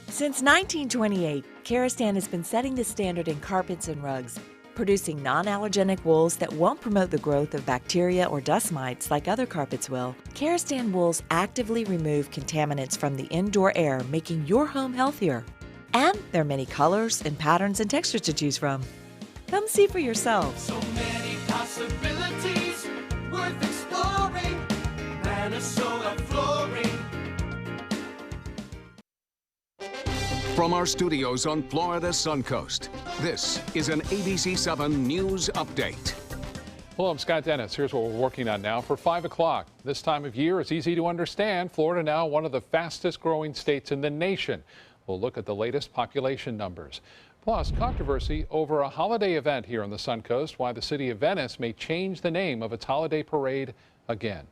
[SPEAKER 9] Since 1928, Karastan has been setting the standard in carpets and rugs, producing non-allergenic wools that won't promote the growth of bacteria or dust mites like other carpets will. Karastan wools actively remove contaminants from the indoor air, making your home healthier. And there are many colors and patterns and textures to choose from. Come see for yourself.
[SPEAKER 7] So many possibilities worth exploring. Minnesota Flooring.
[SPEAKER 8] From our studios on Florida's Suncoast, this is an ABC7 News Update.
[SPEAKER 11] Hello, I'm Scott Dennis. Here's what we're working on now for 5 o'clock. This time of year is easy to understand. Florida now one of the fastest growing states in the nation. We'll look at the latest population numbers. Plus, controversy over a holiday event here on the Suncoast, why the city of Venice may change the name of its holiday parade again.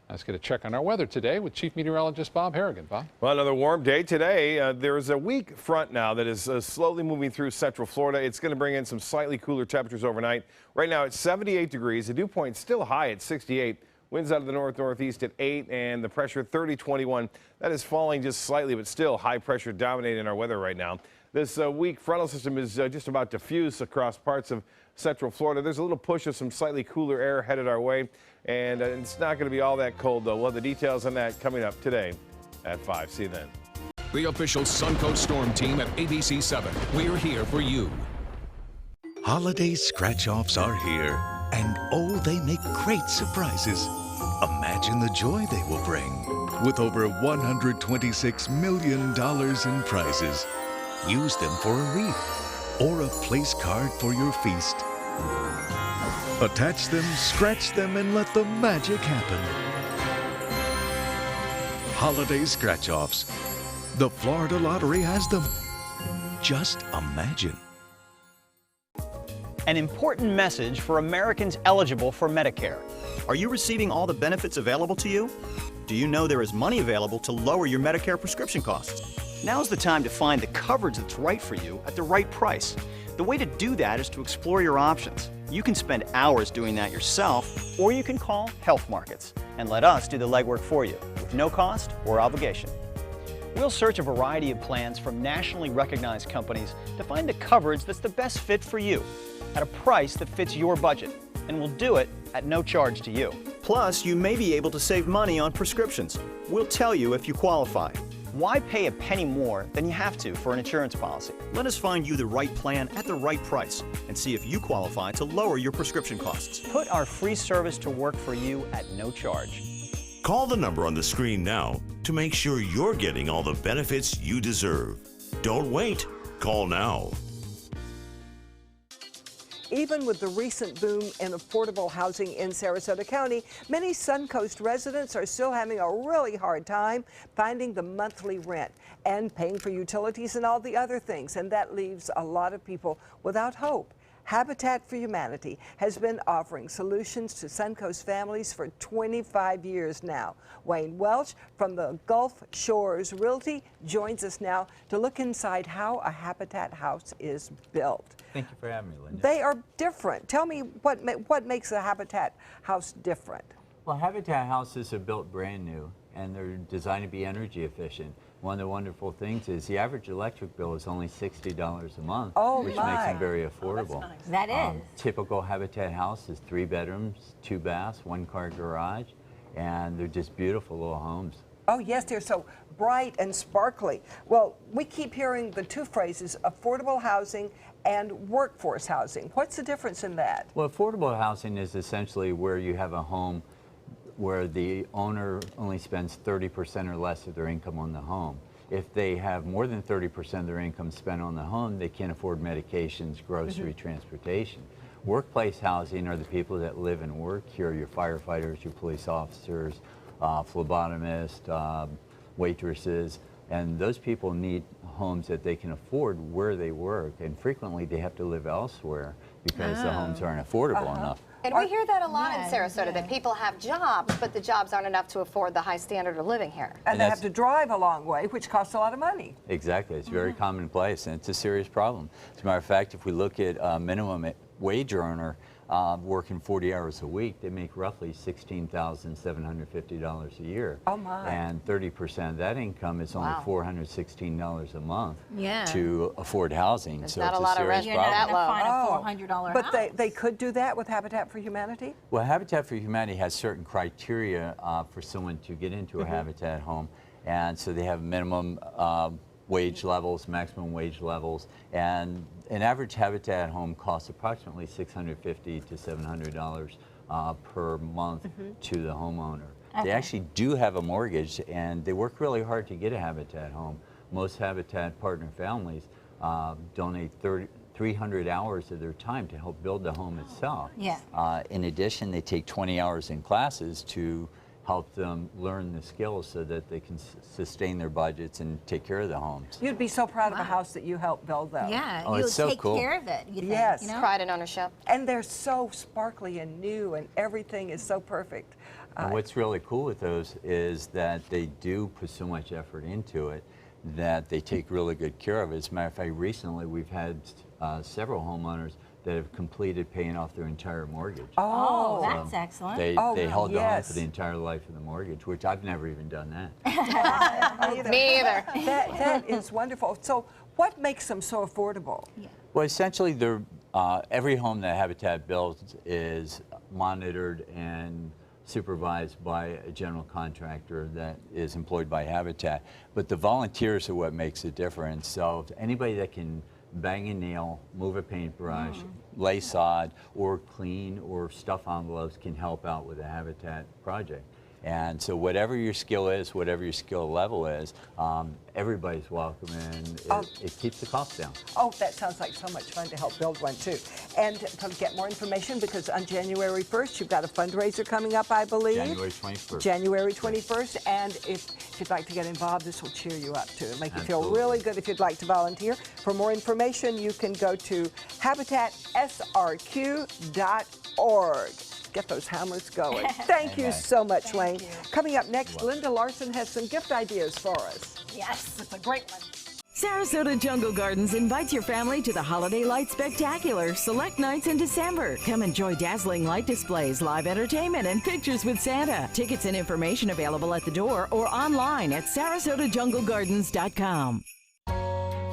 [SPEAKER 11] Let's get a check on our weather today with Chief Meteorologist Bob Harrigan. Bob?
[SPEAKER 24] Well, another warm day today. There's a weak front now that is slowly moving through central Florida. It's going to bring in some slightly cooler temperatures overnight. Right now it's 78 degrees. The dew point still high at 68. Winds out of the north-northeast at 8, and the pressure 30-21. That is falling just slightly, but still high pressure dominating our weather right now. This weak frontal system is just about diffuse across parts of central Florida. There's a little push of some slightly cooler air headed our way, and it's not going to be all that cold, though. We'll have the details on that coming up today at 5. See you then.
[SPEAKER 8] The official Suncoast Storm team at ABC7. We're here for you.
[SPEAKER 25] Holiday scratch-offs are here, and oh, they make great surprises.
[SPEAKER 10] Imagine the joy they will bring with over $126 million in prizes. Use them for a wreath or a place card for your feast. Attach them, scratch them, and let the magic happen. Holiday scratch-offs. The Florida Lottery has them. Just imagine.
[SPEAKER 13] An important message for Americans eligible for Medicare. Are you receiving all the benefits available to you? Do you know there is money available to lower your Medicare prescription costs? Now's the time to find the coverage that's right for you at the right price. The way to do that is to explore your options. You can spend hours doing that yourself, or you can call Health Markets and let us do the legwork for you with no cost or obligation. We'll search a variety of plans from nationally recognized companies to find the coverage that's the best fit for you at a price that fits your budget, and we'll do it at no charge to you. Plus, you may be able to save money on prescriptions. We'll tell you if you qualify. Why pay a penny more than you have to for an insurance policy? Let us find you the right plan at the right price and see if you qualify to lower your prescription costs. Put our free service to work for you at no charge.
[SPEAKER 14] Call the number on the screen now to make sure you're getting all the benefits you deserve. Don't wait. Call now.
[SPEAKER 4] Even with the recent boom in affordable housing in Sarasota County, many Suncoast residents are still having a really hard time finding the monthly rent and paying for utilities and all the other things, and that leaves a lot of people without hope. Habitat for Humanity has been offering solutions to Suncoast families for 25 years now. Wayne Welch from the Gulf Shores Realty joins us now to look inside how a Habitat house is built.
[SPEAKER 15] Thank you for having me, Linda.
[SPEAKER 4] They are different. Tell me what makes a Habitat house different?
[SPEAKER 15] Well, Habitat houses are built brand new, and they're designed to be energy efficient. One of the wonderful things is the average electric bill is only $60 a month, which makes them very affordable.
[SPEAKER 3] Oh, that's nice. That is.
[SPEAKER 15] Typical Habitat house is 3 bedrooms, 2 baths, 1-car garage, and they're just beautiful little homes.
[SPEAKER 4] Oh yes, they're so bright and sparkly. Well, we keep hearing the two phrases, affordable housing and workforce housing. What's the difference in that?
[SPEAKER 15] Well, affordable housing is essentially where you have a home where the owner only spends 30% or less of their income on the home. If they have more than 30% of their income spent on the home, they can't afford medications, grocery, transportation. Workplace housing are the people that live and work here, your firefighters, your police officers, phlebotomists, waitresses, and those people need homes that they can afford where they work, and frequently they have to live elsewhere because the homes aren't affordable enough.
[SPEAKER 1] And we hear that a lot in Sarasota, that people have jobs, but the jobs aren't enough to afford the high standard of living here.
[SPEAKER 4] And they have to drive a long way, which costs a lot of money.
[SPEAKER 15] Exactly. It's very commonplace, and it's a serious problem. As a matter of fact, if we look at a minimum wage earner working 40 hours a week, they make roughly $16,750 a year.
[SPEAKER 4] Oh my.
[SPEAKER 15] And 30% of that income is only $416 a month
[SPEAKER 1] Yeah.
[SPEAKER 15] to afford housing.
[SPEAKER 1] There's
[SPEAKER 15] so
[SPEAKER 1] not
[SPEAKER 15] it's
[SPEAKER 1] a lot of
[SPEAKER 15] serious
[SPEAKER 1] rent
[SPEAKER 15] problem.
[SPEAKER 1] that low.
[SPEAKER 3] Find a $400
[SPEAKER 4] But
[SPEAKER 3] house.
[SPEAKER 4] they could do that with Habitat for Humanity?
[SPEAKER 15] Well, Habitat for Humanity has certain criteria for someone to get into a Habitat home, and so they have minimum wage levels, maximum wage levels, and an average Habitat home costs approximately $650 to $700 per month to the homeowner. They actually do have a mortgage, and they work really hard to get a Habitat home. Most Habitat partner families donate 300 hours of their time to help build the home itself.
[SPEAKER 3] Yeah.
[SPEAKER 15] In addition, they take 20 hours in classes to help them learn the skills so that they can sustain their budgets and take care of the homes.
[SPEAKER 4] You'd be so proud of a house that you helped build, though.
[SPEAKER 3] Yeah,
[SPEAKER 15] Oh,
[SPEAKER 3] you
[SPEAKER 15] it's so
[SPEAKER 3] take
[SPEAKER 15] cool.
[SPEAKER 3] care of it. You think,
[SPEAKER 4] Yes.
[SPEAKER 3] you know?
[SPEAKER 1] Pride in ownership.
[SPEAKER 4] And they're so sparkly and new, and everything is so perfect.
[SPEAKER 15] And what's really cool with those is that they do put so much effort into it that they take really good care of it. As a matter of fact, recently we've had several homeowners that have completed paying off their entire mortgage.
[SPEAKER 3] Oh, that's excellent.
[SPEAKER 15] They held the home
[SPEAKER 4] yes.
[SPEAKER 15] for the entire life of the mortgage, which I've never even done that.
[SPEAKER 1] Me either.
[SPEAKER 4] That is wonderful. So what makes them so affordable?
[SPEAKER 15] Well, essentially, every home that Habitat builds is monitored and supervised by a general contractor that is employed by Habitat. But the volunteers are what makes a difference. So if anybody that can bang a nail, move a paintbrush, lay sod, or clean or stuff envelopes can help out with a habitat project. And so whatever your skill is, whatever your skill level is, everybody's welcome, and it keeps the cost down.
[SPEAKER 4] Oh, that sounds like so much fun to help build one, too. And to get more information, because on January 1st, you've got a fundraiser coming up, I believe.
[SPEAKER 15] January 21st.
[SPEAKER 4] January 21st. And if you'd like to get involved, this will cheer you up, too. It'll make you feel really good if you'd like to volunteer. For more information, you can go to habitatsrq.org. Get those hammers going. Thank you so much, Wayne. Coming up next, Linda Larson has some gift ideas for us.
[SPEAKER 2] Yes, it's a great one.
[SPEAKER 16] Sarasota Jungle Gardens invites your family to the Holiday Light Spectacular select nights in December. Come enjoy dazzling light displays, live entertainment, and pictures with Santa. Tickets and information available at the door or online at sarasotajunglegardens.com.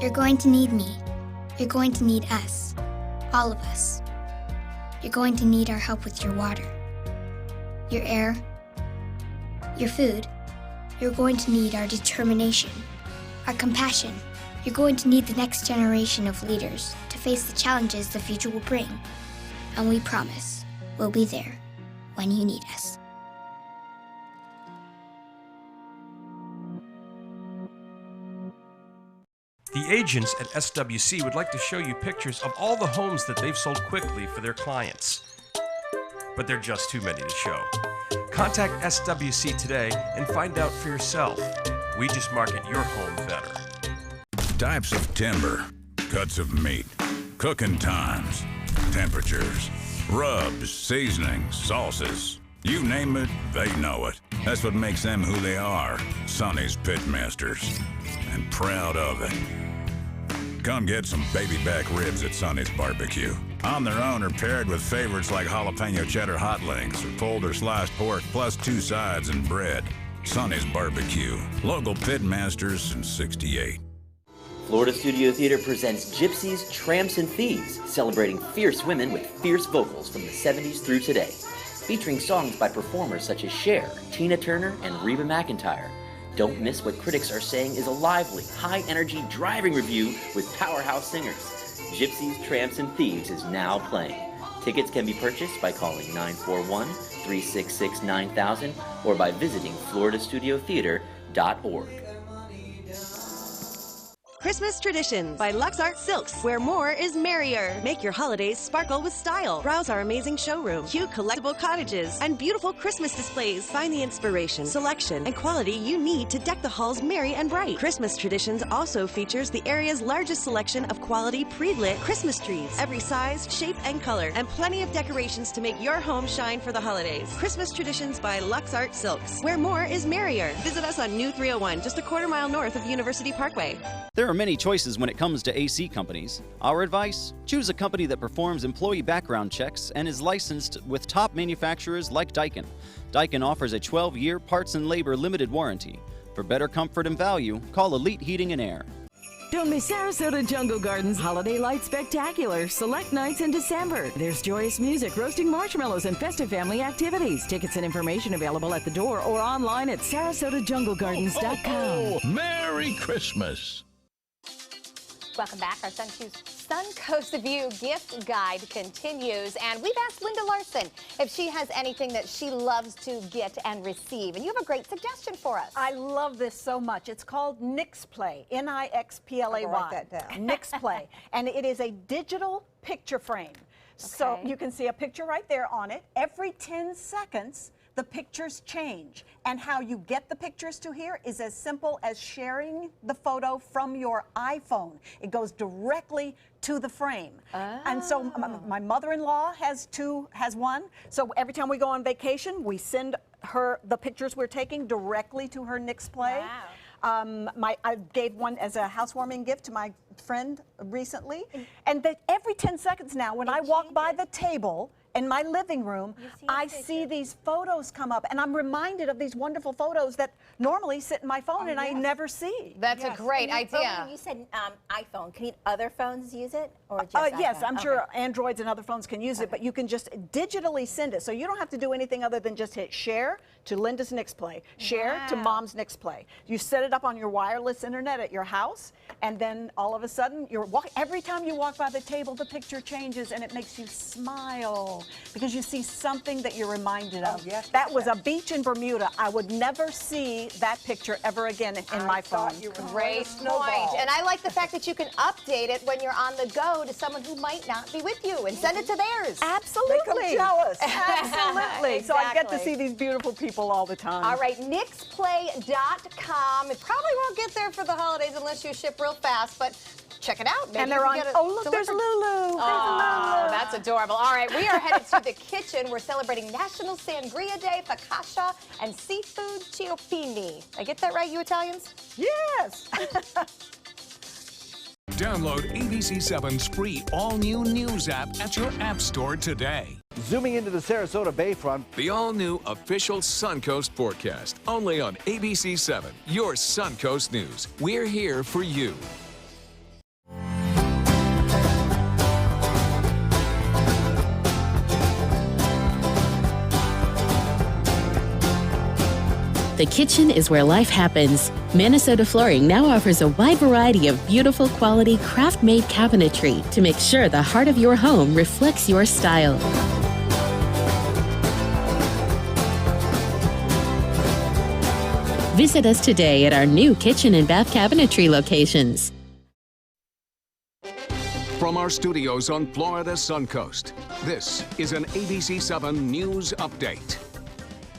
[SPEAKER 17] You're going to need me. You're going to need us. All of us. You're going to need our help with your water, your air, your food. You're going to need our determination, our compassion. You're going to need the next generation of leaders to face the challenges the future will bring. And we promise we'll be there when you need us.
[SPEAKER 18] The agents at SWC would like to show you pictures of all the homes that they've sold quickly for their clients. But they're just too many to show. Contact SWC today and find out for yourself. We just market your home better.
[SPEAKER 20] Types of timber, cuts of meat, cooking times, temperatures, rubs, seasonings, sauces. You name it, they know it. That's what makes them who they are, Sonny's Pitmasters. And proud of it. Come get some baby back ribs at Sonny's Barbecue. On their own or paired with favorites like jalapeno cheddar hot links or pulled or sliced pork plus 2 sides and bread. Sonny's Barbecue. Local Pitmasters since '68.
[SPEAKER 25] Florida Studio Theater presents Gypsies, Tramps, and Thieves, celebrating fierce women with fierce vocals from the 70s through today. Featuring songs by performers such as Cher, Tina Turner, and Reba McEntire. Don't miss what critics are saying is a lively, high-energy driving review with powerhouse singers. Gypsies, Tramps, and Thieves is now playing. Tickets can be purchased by calling 941-366-9000 or by visiting floridastudiotheater.org.
[SPEAKER 26] Christmas Traditions by Lux Art Silks, where more is merrier. Make your holidays sparkle with style. Browse our amazing showroom, cute collectible cottages, and beautiful Christmas displays. Find the inspiration, selection, and quality you need to deck the halls merry and bright. Christmas Traditions also features the area's largest selection of quality pre-lit Christmas trees, every size, shape, and color, and plenty of decorations to make your home shine for the holidays. Christmas Traditions by Lux Art Silks, where more is merrier. Visit us on New 301, just a quarter-mile north of University Parkway.
[SPEAKER 5] There are many choices when it comes to AC companies. Our advice? Choose a company that performs employee background checks and is licensed with top manufacturers like Daikin. Daikin offers a 12-year parts and labor limited warranty. For better comfort and value, call Elite Heating and Air.
[SPEAKER 16] Don't miss Sarasota Jungle Gardens Holiday Light Spectacular select nights in December. There's joyous music, roasting marshmallows, and festive family activities. Tickets and information available at the door or online at sarasotajunglegardens.com.
[SPEAKER 10] Merry Christmas.
[SPEAKER 1] Welcome back. Our Suncoast View gift guide continues, and we've asked Linda Larson if she has anything that she loves to get and receive, and you have a great suggestion for us.
[SPEAKER 2] I love this so much. It's called Nixplay, N-I-X-P-L-A-Y.
[SPEAKER 1] I'll write that down.
[SPEAKER 2] Nixplay, and it is a digital picture frame. So you can see a picture right there on it. Every 10 seconds, the pictures change. And how you get the pictures to here is as simple as sharing the photo from your iPhone. It goes directly to the frame. And so my mother-in-law has one. So every time we go on vacation, we send her the pictures we're taking directly to her Nixplay. Wow. I gave one as a housewarming gift to my friend recently. And every 10 seconds now, when I walk by the table, in my living room, I see these photos come up, and I'm reminded of these wonderful photos that normally sit in my phone and I never see.
[SPEAKER 1] That's a great idea.
[SPEAKER 3] You said iPhone. Can other phones use it, or just
[SPEAKER 2] yes,
[SPEAKER 3] iPhone?
[SPEAKER 2] I'm sure Androids and other phones can use it, but you can just digitally send it. So you don't have to do anything other than just hit share to Linda's Nixplay, share to Mom's Nixplay. You set it up on your wireless internet at your house, and then all of a sudden, every time you walk by the table, the picture changes, and it makes you smile because you see something that you're reminded of.
[SPEAKER 4] Yes,
[SPEAKER 2] that was a beach in Bermuda. I would never see that picture ever again in my phone.
[SPEAKER 1] Great point. And I like the fact that you can update it when you're on the go to someone who might not be with you and send it to theirs.
[SPEAKER 2] Absolutely.
[SPEAKER 4] They come jealous.
[SPEAKER 2] Absolutely. So I get to
[SPEAKER 1] Exactly.
[SPEAKER 2] see these beautiful people all the time.
[SPEAKER 1] All right, nixplay.com. It probably won't get there for the holidays unless you ship real fast, but check it out. Maybe
[SPEAKER 2] And
[SPEAKER 1] you
[SPEAKER 2] they're
[SPEAKER 1] can
[SPEAKER 2] on,
[SPEAKER 1] get it
[SPEAKER 2] oh, look, there's
[SPEAKER 1] delivered.
[SPEAKER 2] Lulu.
[SPEAKER 1] Oh, that's adorable. All right, we are headed to the kitchen. We're celebrating National Sangria Day, focaccia, and seafood ciocchini. I get that right, you Italians?
[SPEAKER 2] Yes.
[SPEAKER 8] Download ABC7's free all-new news app at your app store today.
[SPEAKER 6] Zooming into the Sarasota Bayfront.
[SPEAKER 8] The all-new official Suncoast forecast, only on ABC7, your Suncoast News. We're here for you.
[SPEAKER 12] The kitchen is where life happens. Minnesota Flooring now offers a wide variety of beautiful quality craft-made cabinetry to make sure the heart of your home reflects your style. Visit us today at our new kitchen and bath cabinetry locations.
[SPEAKER 8] From our studios on Florida's Suncoast, this is an ABC7 News Update.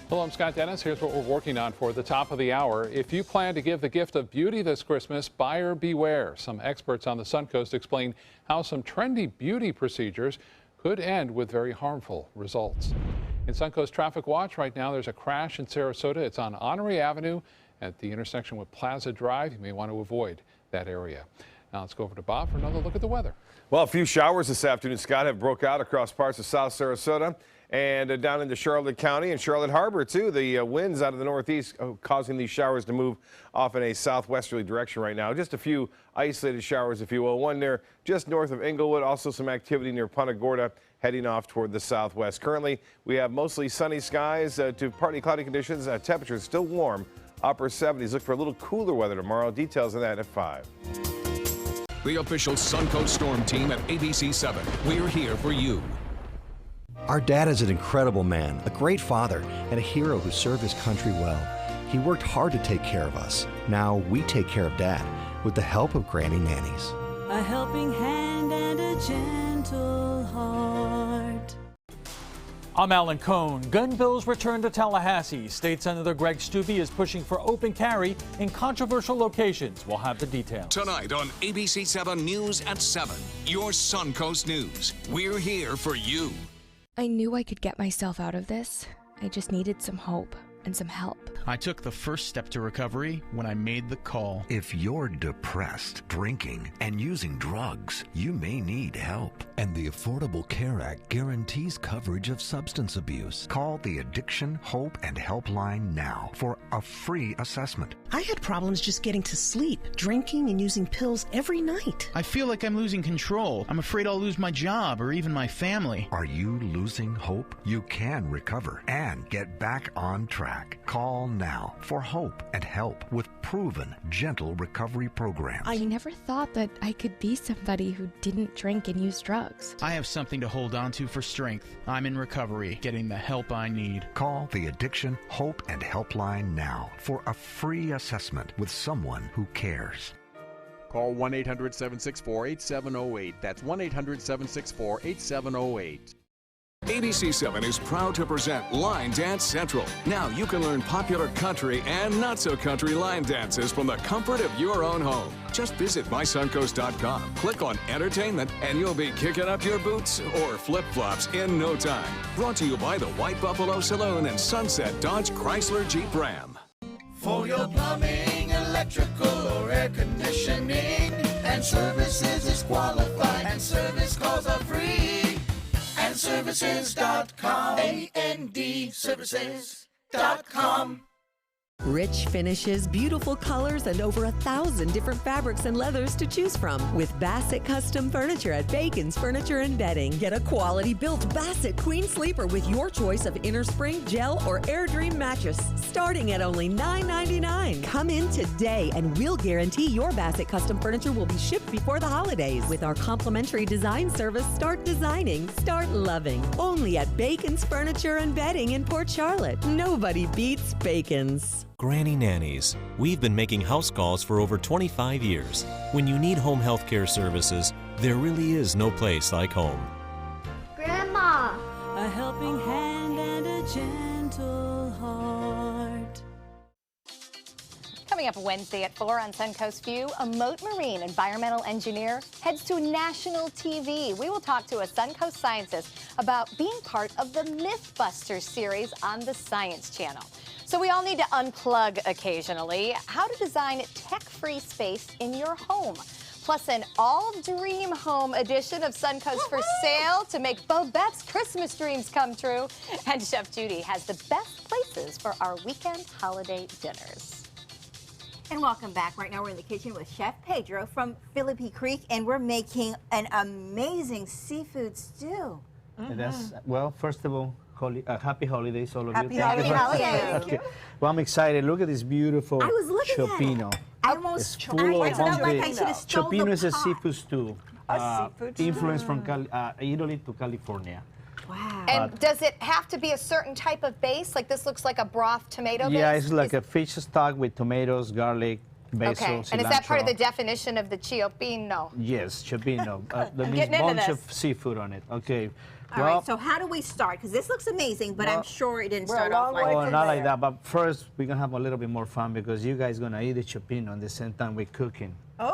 [SPEAKER 11] Hello, I'm Scott Dennis. Here's what we're working on for the top of the hour. If you plan to give the gift of beauty this Christmas, buyer beware. Some experts on the Suncoast explain how some trendy beauty procedures could end with very harmful results. In Suncoast Traffic Watch right now, there's a crash in Sarasota. It's on Honoré Avenue at the intersection with Plaza Drive. You may want to avoid that area. Now let's go over to Bob for another look at the weather.
[SPEAKER 24] Well, a few showers this afternoon, Scott, have broke out across parts of South Sarasota and down into Charlotte County and Charlotte Harbor, too. The winds out of the northeast causing these showers to move off in a southwesterly direction right now. Just a few isolated showers, if you will. One there just north of Englewood. Also some activity near Punta Gorda heading off toward the southwest. Currently, we have mostly sunny skies to partly cloudy conditions. Temperatures still warm, upper 70s. Look for a little cooler weather tomorrow. Details on that at 5.
[SPEAKER 8] The official Suncoast Storm Team at ABC7. We're here for you.
[SPEAKER 19] Our dad is an incredible man, a great father, and a hero who served his country well. He worked hard to take care of us. Now we take care of Dad with the help of Granny Nannies.
[SPEAKER 21] A helping hand and a gentle heart.
[SPEAKER 22] I'm Alan Cohn. Gun bills return to Tallahassee. State Senator Greg Stubbe is pushing for open carry in controversial locations. We'll have the details.
[SPEAKER 8] Tonight on ABC7 News at 7, your Suncoast News. We're here for you.
[SPEAKER 23] I knew I could get myself out of this. I just needed some hope and some help.
[SPEAKER 27] I took the first step to recovery when I made the call.
[SPEAKER 10] If you're depressed, drinking, and using drugs, you may need help. And the Affordable Care Act guarantees coverage of substance abuse. Call the Addiction, Hope, and Helpline now for a free assessment.
[SPEAKER 28] I had problems just getting to sleep, drinking and using pills every night.
[SPEAKER 27] I feel like I'm losing control. I'm afraid I'll lose my job or even my family.
[SPEAKER 10] Are you losing hope? You can recover and get back on track. Call now for hope and help with proven, gentle recovery programs.
[SPEAKER 23] I never thought that I could be somebody who didn't drink and use drugs.
[SPEAKER 27] I have something to hold on to for strength. I'm in recovery, getting the help I need.
[SPEAKER 10] Call the Addiction, Hope, and Helpline now for a free assessment with someone who cares.
[SPEAKER 29] Call 1-800-764-8708. That's 1-800-764-8708.
[SPEAKER 8] ABC7 is proud to present Line Dance Central. Now you can learn popular country and not-so-country line dances from the comfort of your own home. Just visit mysuncoast.com, click on Entertainment, and you'll be kicking up your boots or flip-flops in no time. Brought to you by the White Buffalo Saloon and Sunset Dodge Chrysler Jeep Ram.
[SPEAKER 30] For your plumbing, electrical, or air conditioning, and services is qualified, and service calls are free. And andservices.com. andservices.com.
[SPEAKER 7] Rich finishes, beautiful colors, and over 1,000 different fabrics and leathers to choose from. With Bassett Custom Furniture at Bacon's Furniture and Bedding. Get a quality-built Bassett Queen Sleeper with your choice of inner spring, gel, or Air Dream mattress, starting at only $9.99. Come in today, and we'll guarantee your Bassett Custom Furniture will be shipped before the holidays. With our complimentary design service, start designing, start loving. Only at Bacon's Furniture and Bedding in Port Charlotte. Nobody beats Bacon's.
[SPEAKER 9] Granny Nannies. We've been making house calls for over 25 years. When you need home health care services, there really is no place like home.
[SPEAKER 21] Grandma! A helping hand and a gentle heart.
[SPEAKER 1] Coming up Wednesday at 4 on Suncoast View, a Moat Marine environmental engineer heads to national TV. We will talk to a Suncoast scientist about being part of the Mythbusters series on the Science Channel. So we all need to unplug occasionally. How to design tech-free space in your home. Plus an all-dream home edition of Suncoast for sale to make Bobette's Christmas dreams come true. And Chef Judy has the best places for our weekend holiday dinners.
[SPEAKER 3] And welcome back. Right now we're in the kitchen with Chef Pedro from Philippi Creek, and we're making an amazing seafood stew.
[SPEAKER 6] And that's, well, first of all, happy holidays, all of
[SPEAKER 3] Happy
[SPEAKER 6] you.
[SPEAKER 3] holidays.
[SPEAKER 6] Thank you. Well, I'm excited. Look at this beautiful
[SPEAKER 3] I was looking at
[SPEAKER 6] chopino.
[SPEAKER 3] it. I almost
[SPEAKER 6] It's full
[SPEAKER 3] I
[SPEAKER 6] of
[SPEAKER 3] felt like I should have stole
[SPEAKER 6] Chopino
[SPEAKER 3] the
[SPEAKER 6] is a
[SPEAKER 3] pot.
[SPEAKER 6] seafood stew.
[SPEAKER 4] Seafood stew.
[SPEAKER 6] Influenced from Italy to California.
[SPEAKER 3] Wow.
[SPEAKER 1] And does it have to be a certain type of base? Like this looks like a broth tomato base?
[SPEAKER 6] Yeah, it's like a fish stock with tomatoes, garlic, basil,
[SPEAKER 1] Okay,
[SPEAKER 6] cilantro.
[SPEAKER 1] and is that part of the definition of the chopino?
[SPEAKER 6] Yes, chopino. That means
[SPEAKER 1] getting into
[SPEAKER 6] bunch
[SPEAKER 1] this.
[SPEAKER 6] of seafood on it. Okay.
[SPEAKER 3] All right, so how do we start? Because this looks amazing, but I'm sure it didn't start off like
[SPEAKER 6] Oh,
[SPEAKER 3] this.
[SPEAKER 6] not like that. But first, we're gonna have a little bit more fun because you guys gonna eat the chopino at the same time we're cooking.
[SPEAKER 3] Thank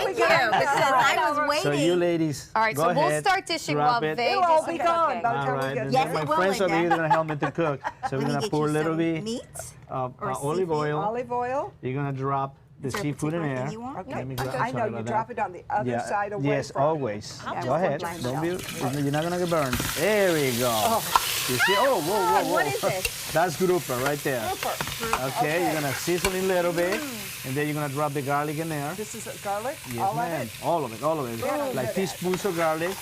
[SPEAKER 3] you. Because I was waiting.
[SPEAKER 6] So you ladies,
[SPEAKER 1] All right,
[SPEAKER 6] go
[SPEAKER 1] so
[SPEAKER 6] ahead,
[SPEAKER 1] we'll start dishing
[SPEAKER 6] drop
[SPEAKER 1] while
[SPEAKER 6] it.
[SPEAKER 1] they
[SPEAKER 4] It'll all be gone by the
[SPEAKER 6] All
[SPEAKER 4] time we
[SPEAKER 6] right,
[SPEAKER 4] get
[SPEAKER 6] and
[SPEAKER 3] Yes,
[SPEAKER 6] then
[SPEAKER 3] it
[SPEAKER 6] my
[SPEAKER 3] will,
[SPEAKER 6] friends over
[SPEAKER 3] Linda.
[SPEAKER 6] here are gonna help me to cook. So we're
[SPEAKER 3] Let me
[SPEAKER 6] gonna
[SPEAKER 3] get
[SPEAKER 6] pour a
[SPEAKER 3] you
[SPEAKER 6] little
[SPEAKER 3] some
[SPEAKER 6] bit
[SPEAKER 3] meat or
[SPEAKER 6] olive
[SPEAKER 3] seafood.
[SPEAKER 6] oil.
[SPEAKER 4] Olive oil.
[SPEAKER 6] You're gonna drop the
[SPEAKER 3] Is there a
[SPEAKER 6] seafood in
[SPEAKER 3] particular
[SPEAKER 6] there.
[SPEAKER 3] thing you want?
[SPEAKER 4] Okay.
[SPEAKER 6] Let me
[SPEAKER 4] I
[SPEAKER 6] sorry
[SPEAKER 4] know you
[SPEAKER 6] about
[SPEAKER 4] drop
[SPEAKER 6] that.
[SPEAKER 4] it on the other side away
[SPEAKER 6] Yes,
[SPEAKER 4] from.
[SPEAKER 6] always.
[SPEAKER 4] Yeah.
[SPEAKER 6] Go ahead.
[SPEAKER 4] Just
[SPEAKER 6] Don't be. You're not gonna get burned. There we go. You see? Oh, whoa, whoa, whoa.
[SPEAKER 3] What is this?
[SPEAKER 6] That's grouper right there. Okay, you're gonna season it a little bit, and then you're gonna drop the garlic in there.
[SPEAKER 4] This is garlic?
[SPEAKER 6] Yes,
[SPEAKER 4] all
[SPEAKER 6] ma'am.
[SPEAKER 4] of it?
[SPEAKER 6] All of it, all of it.
[SPEAKER 4] Yeah,
[SPEAKER 6] Like
[SPEAKER 4] look at
[SPEAKER 6] teaspoons of garlic,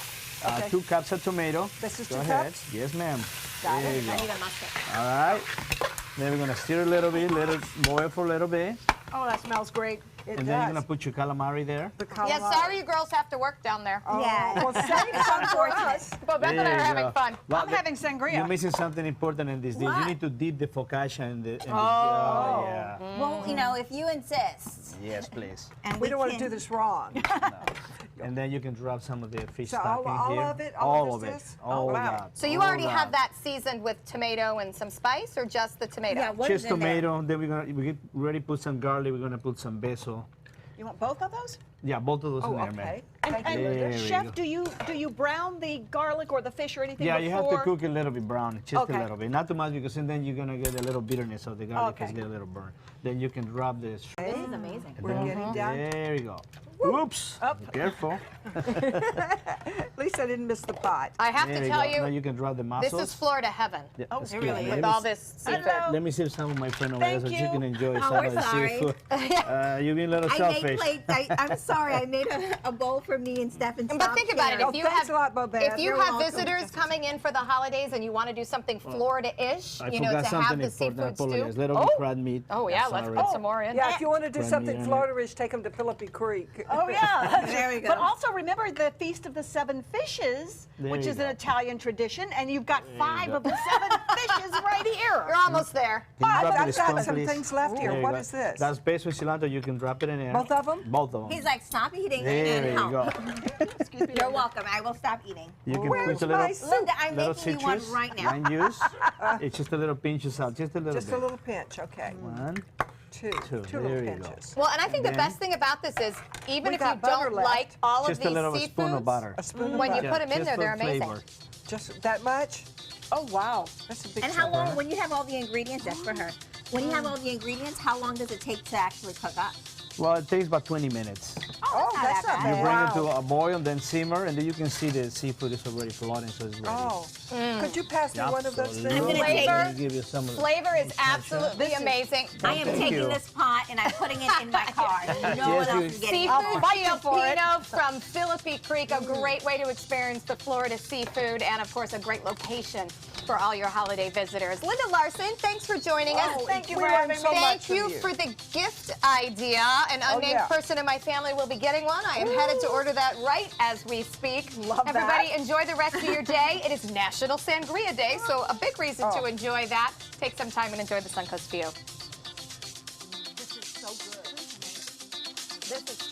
[SPEAKER 4] Okay.
[SPEAKER 6] 2 cups of tomato.
[SPEAKER 4] This is
[SPEAKER 6] Go
[SPEAKER 4] 2
[SPEAKER 6] ahead.
[SPEAKER 4] cups?
[SPEAKER 6] Yes, ma'am.
[SPEAKER 4] Got
[SPEAKER 6] There
[SPEAKER 4] it.
[SPEAKER 6] you go.
[SPEAKER 3] I need a mustard.
[SPEAKER 6] All right. Then we're gonna stir a little bit, let it boil for a little bit,
[SPEAKER 2] Oh, that smells great.
[SPEAKER 4] It
[SPEAKER 6] and
[SPEAKER 4] does.
[SPEAKER 6] then you're gonna put your calamari there.
[SPEAKER 4] The
[SPEAKER 1] Yeah,
[SPEAKER 4] calamari.
[SPEAKER 1] sorry you girls have to work down there.
[SPEAKER 3] Yeah.
[SPEAKER 4] Well, save some for us.
[SPEAKER 1] But Beth and I
[SPEAKER 6] There
[SPEAKER 1] are
[SPEAKER 6] you
[SPEAKER 1] having
[SPEAKER 6] go.
[SPEAKER 1] fun.
[SPEAKER 6] Well,
[SPEAKER 2] I'm having sangria.
[SPEAKER 6] You're missing something important in this dish. You
[SPEAKER 3] What?
[SPEAKER 6] need to dip the focaccia in the.
[SPEAKER 2] Oh.
[SPEAKER 6] Yeah.
[SPEAKER 3] Well, you know, if you insist.
[SPEAKER 6] Yes, please.
[SPEAKER 3] And
[SPEAKER 4] We don't want to
[SPEAKER 3] can-
[SPEAKER 4] do this wrong.
[SPEAKER 6] And then you can drop some of the fish
[SPEAKER 4] So
[SPEAKER 6] stock in
[SPEAKER 4] all
[SPEAKER 6] here.
[SPEAKER 4] of it?
[SPEAKER 6] All
[SPEAKER 4] All
[SPEAKER 6] of
[SPEAKER 4] of
[SPEAKER 6] it.
[SPEAKER 4] this?
[SPEAKER 6] All
[SPEAKER 4] Oh,
[SPEAKER 6] of
[SPEAKER 4] wow.
[SPEAKER 6] that.
[SPEAKER 1] So you
[SPEAKER 6] all
[SPEAKER 1] already
[SPEAKER 6] of
[SPEAKER 1] have that seasoned with tomato and some spice, or just the tomato?
[SPEAKER 3] Yeah, what is
[SPEAKER 6] Just
[SPEAKER 3] in there?
[SPEAKER 6] tomato. Then we get ready. Put some garlic. We're gonna put some basil.
[SPEAKER 2] You want both of those?
[SPEAKER 6] Yeah, both of those
[SPEAKER 4] Oh,
[SPEAKER 6] in there,
[SPEAKER 4] okay.
[SPEAKER 6] man.
[SPEAKER 2] And,
[SPEAKER 6] There we
[SPEAKER 2] Chef,
[SPEAKER 6] go.
[SPEAKER 2] do you brown the garlic or the fish or anything
[SPEAKER 6] Yeah,
[SPEAKER 2] before?
[SPEAKER 6] you have to cook it a little bit brown, just
[SPEAKER 2] Okay.
[SPEAKER 6] a little bit, not too much, because then you're gonna get a little bitterness of the garlic,
[SPEAKER 2] Okay.
[SPEAKER 6] because get a little burn. Then you can drop this.
[SPEAKER 3] This is amazing.
[SPEAKER 6] and
[SPEAKER 4] We're
[SPEAKER 6] then-
[SPEAKER 4] getting down.
[SPEAKER 6] There you go. Oops. Be careful.
[SPEAKER 4] At least I didn't miss the pot.
[SPEAKER 1] I have
[SPEAKER 6] There
[SPEAKER 1] to
[SPEAKER 6] you
[SPEAKER 1] tell
[SPEAKER 6] go. Now
[SPEAKER 1] you,
[SPEAKER 6] you can drop the
[SPEAKER 1] this
[SPEAKER 6] mussels.
[SPEAKER 1] is Florida heaven.
[SPEAKER 6] Yeah,
[SPEAKER 2] Oh,
[SPEAKER 6] that's
[SPEAKER 2] it
[SPEAKER 6] good.
[SPEAKER 2] really
[SPEAKER 6] Let
[SPEAKER 1] with
[SPEAKER 6] me
[SPEAKER 1] all
[SPEAKER 6] s-
[SPEAKER 1] this seafood.
[SPEAKER 6] Let me see if some of my friend over there,
[SPEAKER 2] Thank
[SPEAKER 6] so you can
[SPEAKER 2] you.
[SPEAKER 6] enjoy
[SPEAKER 3] Oh,
[SPEAKER 6] some
[SPEAKER 3] we're
[SPEAKER 6] of the
[SPEAKER 3] sorry.
[SPEAKER 6] seafood. You've been a little
[SPEAKER 3] I
[SPEAKER 6] selfish.
[SPEAKER 3] made plates. I'm sorry. I made a bowl for me and Steph and
[SPEAKER 1] But think about it.
[SPEAKER 4] Oh,
[SPEAKER 1] If you
[SPEAKER 4] thanks
[SPEAKER 1] have,
[SPEAKER 4] a lot, Bobette.
[SPEAKER 1] if you
[SPEAKER 4] You're
[SPEAKER 1] have
[SPEAKER 4] welcome.
[SPEAKER 1] visitors coming in for the holidays and you want to do something Florida-ish,
[SPEAKER 6] I
[SPEAKER 1] you know,
[SPEAKER 6] forgot
[SPEAKER 1] to
[SPEAKER 6] something
[SPEAKER 1] have the
[SPEAKER 6] important. I
[SPEAKER 1] seafood stew.
[SPEAKER 6] apologize. Little bit crab meat.
[SPEAKER 1] Oh yeah, let's
[SPEAKER 6] Sorry.
[SPEAKER 1] put some more in.
[SPEAKER 4] Yeah, if you want to do
[SPEAKER 6] Crab
[SPEAKER 4] something
[SPEAKER 6] meat in
[SPEAKER 4] Florida-ish, take them to Philippi Creek.
[SPEAKER 2] Oh yeah,
[SPEAKER 3] There we go.
[SPEAKER 2] But also remember the Feast of the Seven Fishes,
[SPEAKER 6] There
[SPEAKER 2] which
[SPEAKER 6] you
[SPEAKER 2] is
[SPEAKER 6] go.
[SPEAKER 2] an Italian tradition, and you've got
[SPEAKER 6] you
[SPEAKER 2] 5
[SPEAKER 6] go.
[SPEAKER 2] of the 7 fishes right here.
[SPEAKER 1] You're almost there.
[SPEAKER 6] Can you drop
[SPEAKER 4] I've
[SPEAKER 6] it in
[SPEAKER 4] got
[SPEAKER 6] spoon,
[SPEAKER 4] some
[SPEAKER 6] please?
[SPEAKER 4] things left here.
[SPEAKER 6] There you
[SPEAKER 4] What
[SPEAKER 6] go.
[SPEAKER 4] is this?
[SPEAKER 6] That's basil cilantro. You can drop it in there.
[SPEAKER 4] Both of them?
[SPEAKER 6] Both of them.
[SPEAKER 3] He's like, stop eating
[SPEAKER 6] There
[SPEAKER 3] and
[SPEAKER 6] you
[SPEAKER 3] help.
[SPEAKER 6] go.
[SPEAKER 2] Excuse me.
[SPEAKER 3] You're welcome. I will stop eating.
[SPEAKER 6] You can
[SPEAKER 4] Where's
[SPEAKER 6] put a little,
[SPEAKER 4] my soup?
[SPEAKER 3] Linda, I'm
[SPEAKER 6] little
[SPEAKER 3] making you one
[SPEAKER 6] citrus,
[SPEAKER 3] right now.
[SPEAKER 6] lime juice. It's just a little pinch of salt, just a little
[SPEAKER 4] Just
[SPEAKER 6] bit.
[SPEAKER 4] a little pinch, okay.
[SPEAKER 6] 1,
[SPEAKER 4] Two
[SPEAKER 6] Two.
[SPEAKER 4] little
[SPEAKER 6] There you go.
[SPEAKER 4] pinches.
[SPEAKER 1] Well, and I think the
[SPEAKER 6] Then-
[SPEAKER 1] best thing about this is, even
[SPEAKER 4] We
[SPEAKER 1] if you
[SPEAKER 4] got butter
[SPEAKER 1] don't
[SPEAKER 4] left.
[SPEAKER 1] like all
[SPEAKER 6] Just
[SPEAKER 1] of
[SPEAKER 6] a
[SPEAKER 1] these
[SPEAKER 6] little spoon of
[SPEAKER 1] seafoods,
[SPEAKER 6] butter.
[SPEAKER 4] A spoon of
[SPEAKER 1] when you
[SPEAKER 4] butter.
[SPEAKER 1] put them in
[SPEAKER 6] just
[SPEAKER 1] there,
[SPEAKER 6] for
[SPEAKER 1] they're amazing.
[SPEAKER 6] flavor.
[SPEAKER 4] Just that much?
[SPEAKER 2] Oh wow.
[SPEAKER 4] That's a big
[SPEAKER 3] And how
[SPEAKER 4] chunk.
[SPEAKER 3] long, when you have all the ingredients, that's for her. When you have all the ingredients, how long does it take to actually cook up?
[SPEAKER 6] Well, it takes about 20 minutes.
[SPEAKER 2] Oh, Oh, that's not
[SPEAKER 6] You
[SPEAKER 2] bad.
[SPEAKER 6] bring it to a boil, then simmer, and then you can see the seafood is already floating, so it's ready.
[SPEAKER 4] Oh, could you pass me one of those things?
[SPEAKER 3] I'm gonna take
[SPEAKER 6] Let me give you some of the
[SPEAKER 1] Flavor is absolutely amazing.
[SPEAKER 3] I am
[SPEAKER 6] Thank
[SPEAKER 3] taking
[SPEAKER 6] you.
[SPEAKER 3] this pot and I'm putting it in my car. No
[SPEAKER 6] Yes,
[SPEAKER 3] one else
[SPEAKER 6] you-
[SPEAKER 3] is getting it.
[SPEAKER 1] Seafood Filipino from Philippi Creek, a great way to experience the Florida seafood, and of course a great location for all your holiday visitors. Linda Larson, thanks for joining us.
[SPEAKER 2] Oh, thank you for having me.
[SPEAKER 4] so much
[SPEAKER 1] Thank
[SPEAKER 4] from
[SPEAKER 1] you
[SPEAKER 4] you.
[SPEAKER 1] for the gift idea. An unnamed
[SPEAKER 4] yeah.
[SPEAKER 1] person in my family will be getting one. I am headed to order that right as we speak.
[SPEAKER 2] Love that.
[SPEAKER 1] Everybody, enjoy the rest of your day. It is National Sangria Day, so a big reason to enjoy that. Take some time and enjoy the Suncoast view.
[SPEAKER 2] This is so good.
[SPEAKER 1] This is